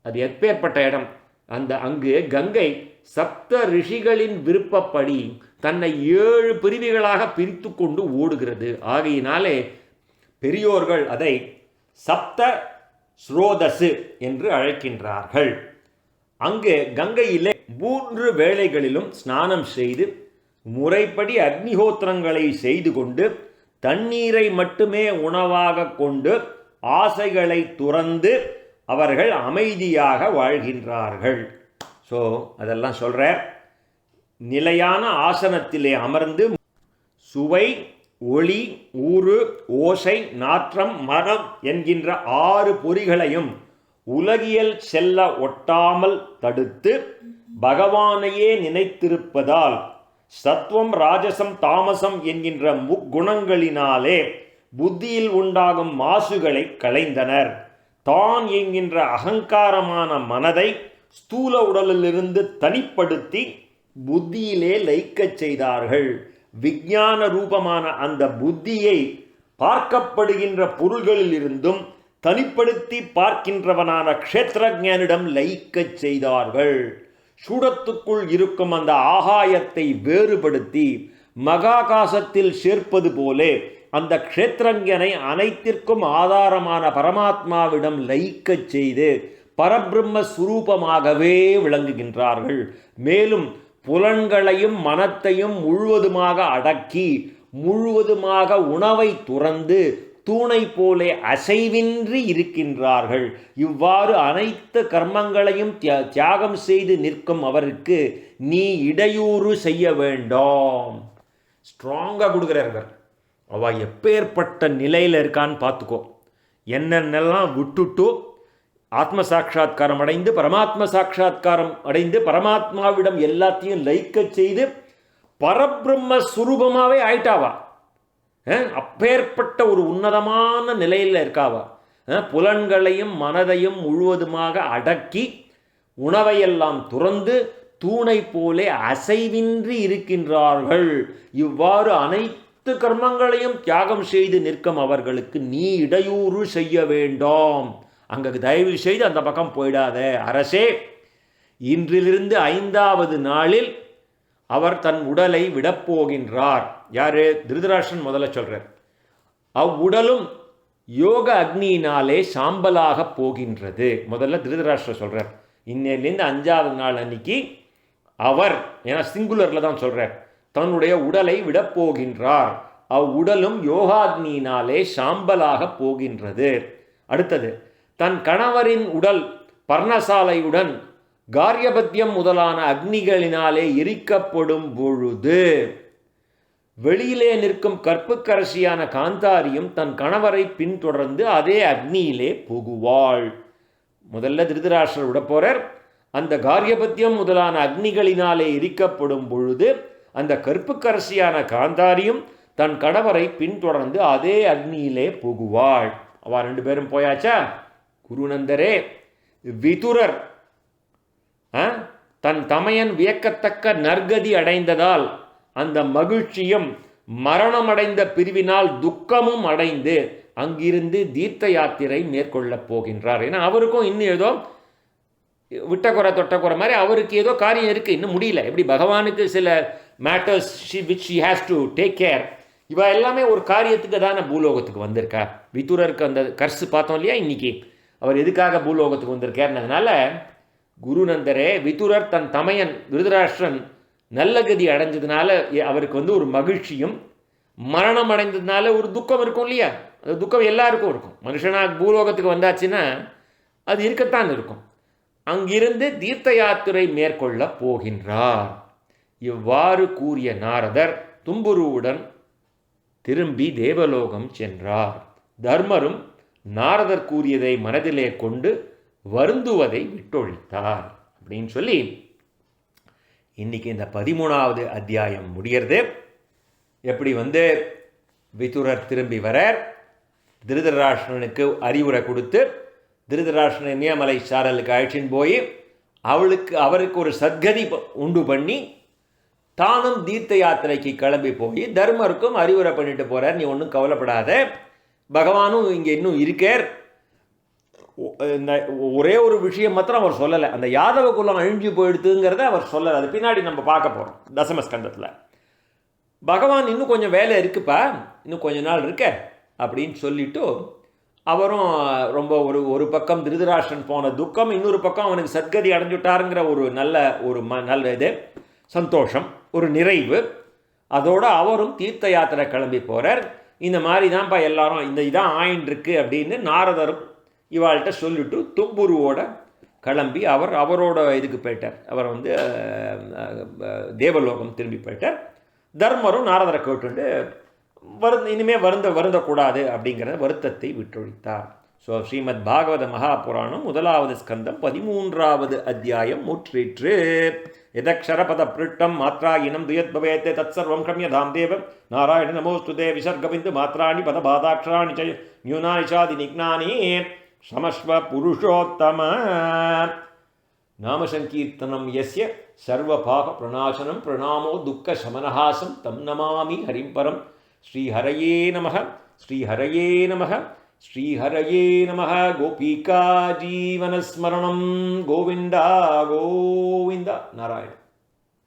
அது எப்பேற்பட்ட இடம், அங்கு கங்கை சப்த ரிஷிகளின் விருப்பப்படி தன்னை 7 பிரிவுகளாக பிரித்து கொண்டு ஓடுகிறது. ஆகையினாலே பெரியோர்கள் அதை சப்த ஸ்ரோதசு என்று அழைக்கின்றார்கள். அங்கு கங்கையிலே 3 வேளைகளிலும் ஸ்நானம் செய்து முறைப்படி அக்னிஹோத்திரங்களை செய்து கொண்டு தண்ணீரை மட்டுமே உணவாக கொண்டு ஆசைகளை துறந்து அவர்கள் அமைதியாக வாழ்கின்றார்கள். ஸோ அதெல்லாம் சொல்கிறார். நிலையான ஆசனத்திலே அமர்ந்து சுவை, ஒளி, ஊறு, ஓசை, நாற்றம், மரம் என்கின்ற 6 பொறிகளையும் உலகியல் செல்ல ஒட்டாமல் தடுத்து பகவானையே நினைத்திருப்பதால் சத்வம், ராஜசம், தாமசம் என்கின்ற முக்குணங்களினாலே புத்தியில் உண்டாகும் மாசுகளை களைந்தனர். தான் என்கின்ற அகங்காரமான மனதை ஸ்தூல உடலிலிருந்து தனிப்படுத்தி புத்தியிலே லயிக்கச் செய்தார்கள். விஞ்ஞான ரூபமான அந்த புத்தியை பார்க்கப்படுகின்ற பொருள்களிலிருந்தும் தனிப்படுத்தி பார்க்கின்றவனான க்ஷேத்திரஞானிடம் லயிக்கச் செய்தார்கள். சூடத்துக்குள் இருக்கும் அந்த ஆகாயத்தை வேறுபடுத்தி மகாகாசத்தில் சேர்ப்பது போலே அந்த க்ஷேத்திரஞனை அனைத்திற்கும் ஆதாரமான பரமாத்மாவிடம் லயிக்கச் செய்து பரபிரம்ம சுரூபமாகவே விளங்குகின்றார்கள். மேலும் புலன்களையும் மனத்தையும் முழுவதுமாக அடக்கி முழுவதுமாக உணவை துறந்து தூணை போலே அசைவின்றி இருக்கின்றார்கள். இவ்வாறு அனைத்து கர்மங்களையும் தியாகம் செய்து நிற்கும் அவருக்கு நீ இடையூறு செய்ய வேண்டாம். ஸ்ட்ராங்காக கொடுக்குறார்கள். அவள் எப்பேற்பட்ட நிலையில் இருக்கான்னு பார்த்துக்கோ. என்னென்னலாம் விட்டுட்டு ஆத்ம சாட்சா்காரம் அடைந்து பரமாத்ம சாட்சா்காரம் அடைந்து பரமாத்மாவிடம் எல்லாத்தையும் லயிக்கச் செய்து பரபிரம்ம சுரூபமாகவே ஆயிட்டாவா. அப்பேற்பட்ட ஒரு உன்னதமான நிலையில் இருக்காவா. புலன்களையும் மனதையும் முழுவதுமாக அடக்கி உணவையெல்லாம் துறந்து தூணை போலே அசைவின்றி இருக்கின்றார்கள். இவ்வாறு அனைத்து கர்மங்களையும் தியாகம் செய்து நிற்கும் அவர்களுக்கு நீ இடையூறு செய்ய வேண்டாம். அங்கே தயவு செய்து அந்த பக்கம் போயிடாத. அரசே, இன்றிலிருந்து 5வது நாளில் அவர் தன் உடலை விடப்போகின்றார். யாரு? திருதராஷ்டிரன் முதல்ல சொல்றார். அவ்வுடலும் யோக அக்னியினாலே சாம்பலாக போகின்றது. முதல்ல திருதராஷ்டிரர் சொல்றார். இன்னிலிருந்து 5வது நாள் அன்னைக்கு அவர், ஏன்னா சிங்குலரில் தான் சொல்றார், தன்னுடைய உடலை விடப்போகின்றார். அவ்வுடலும் யோகாக்னியினாலே சாம்பலாக போகின்றது. அடுத்தது, தன் கணவரின் உடல் பர்ணசாலையுடன் காரியபத்தியம் முதலான அக்னிகளினாலே எரிக்கப்படும் பொழுது வெளியிலே நிற்கும் கற்புக்கரசியான காந்தாரியும் தன் கணவரை பின்தொடர்ந்து அதே அக்னியிலே புகுவாள். முதல்ல திருதராஷ்டிரர் விட போறார். அந்த காரியபத்தியம் முதலான அக்னிகளினாலே எரிக்கப்படும் பொழுது அந்த கற்புக்கரசியான காந்தாரியும் தன் கணவரை பின்தொடர்ந்து அதே அக்னியிலே புகுவாள். அவ 2 பேரும் போயாச்சா? குருநந்தரே, விதுரர் தன் தமையன் வியக்கத்தக்க நற்கதி அடைந்ததால் அந்த மகிழ்ச்சியும் மரணமடைந்த பிரிவினால் துக்கமும் அடைந்து அங்கிருந்து தீர்த்த யாத்திரை மேற்கொள்ளப் போகின்றார். ஏன்னா அவருக்கும் இன்னும் ஏதோ விட்டக்குறை தொட்டக்குறை மாதிரி அவருக்கு ஏதோ காரியம் இருக்குது, இன்னும் முடியல. எப்படி பகவானுக்கு சில matters which she has to take care, இவ எல்லாமே ஒரு காரியத்துக்கு தானே பூலோகத்துக்கு வந்திருக்கா. விதுரருக்கு அந்த கர்சு பார்த்தோம் இல்லையா இன்னைக்கு, அவர் எதுக்காக பூலோகத்துக்கு வந்திருக்காருன்றதுனால குருநந்தரே விதுரர் தன் தமையன் திருதராஷ்டிரன் நல்ல கதி அடைஞ்சதுனால அவருக்கு வந்து ஒரு மகிழ்ச்சியும், மரணம் அடைந்ததுனால ஒரு துக்கம் இருக்கும் இல்லையா, அந்த துக்கம் எல்லாருக்கும் இருக்கும். மனுஷனாக பூலோகத்துக்கு வந்தாச்சுன்னா அது இருக்கத்தான் இருக்கும். அங்கிருந்து தீர்த்த யாத்திரை மேற்கொள்ள போகின்றார். இவ்வாறு கூறிய நாரதர் தும்புருவுடன் திரும்பி தேவலோகம் சென்றார். தர்மரும் நாரதர் கூறியதை மனதிலே கொண்டு வருந்துவதை விட்டொழித்தார் அப்படின்னு சொல்லி இன்னைக்கு இந்த 13வது அத்தியாயம் முடிகிறது. எப்படி வந்து விதுரர் திரும்பி வரார், திருதராஷ்டிரனுக்கு அறிவுரை கொடுத்து திருதராஷ்டிரனை இமயமலை சாரலுக்கு அழைச்சின்னு போய் அவருக்கு ஒரு சத்கதி உண்டு பண்ணி தானும் தீர்த்த யாத்திரைக்கு கிளம்பி போய் தர்மருக்கும் அறிவுரை பண்ணிட்டு போகிறார். நீ ஒன்றும் கவலைப்படாத, பகவானும் இங்கே இன்னும் இருக்கார். இந்த ஒரே ஒரு விஷயம் மாத்திரம் அவர் சொல்லலை, அந்த யாதவ குலம் அழிஞ்சு போயிடுதுங்கிறத அவர் சொல்லலை. அது பின்னாடி நம்ம பார்க்க போகிறோம் தசமஸ்கந்தத்தில். பகவான் இன்னும் கொஞ்சம் வேலை இருக்குப்பா, இன்னும் கொஞ்ச நாள் இருக்க அப்படின்னு சொல்லிட்டு அவரும் ரொம்ப ஒரு பக்கம் திருதராஷ்டிரன் போன துக்கம், இன்னொரு பக்கம் அவனுக்கு சத்கதி அடைஞ்சுட்டாருங்கிற ஒரு நல்ல இது சந்தோஷம், ஒரு நிறைவு. அதோடு அவரும் தீர்த்த யாத்திரை கிளம்பி போகிறார். இந்த மாதிரி தான்ப்பா எல்லாரும் இதான் ஆயின்றிருக்கு அப்படின்னு நாரதரும் இவாள்கிட்ட சொல்லிட்டு தும்புருவோட கிளம்பி அவரோட இதுக்கு போயிட்டார். அவர் வந்து தேவலோகம் திரும்பி போயிட்டார். தர்மரும் நாரதரை கேட்டுண்டு இனிமேல் வருந்தக்கூடாது அப்படிங்கிற வருத்தத்தை விட்டொழித்தார். ஸோ ஸ்ரீமத் பாகவத மகாபுராணம் 1வது ஸ்கந்தம் 13வது அத்தியாயம் முற்றிற்று. எதக்ஷரபத பிருட்டம் மாத்ராயினம் துயத் பவேத்தே தத் சர்வம் க்ஷம்யதாம் தேவம் நாராயண நமோஸ்துதே விசர்கபிந்து மாத்ராணி பத பாதாட்சராணி ச நியூனானி சாதி நிக்னானி சமஸ்வ புருஷோத்தம. நாமசங்கீர்த்தனம் யஸ்ய சர்வ பாப பிரணாசனம் பிரணாமோ துக்க சமனஹாசம் தம் நமாமி ஹரிம் பரம். ஸ்ரீஹரயே நமः, ஸ்ரீஹரயே நமः, ஸ்ரீஹரயே நமः. கோபிகா ஜீவனஸ்மரணம் கோவிந்தா கோவிந்தா. நாராயண.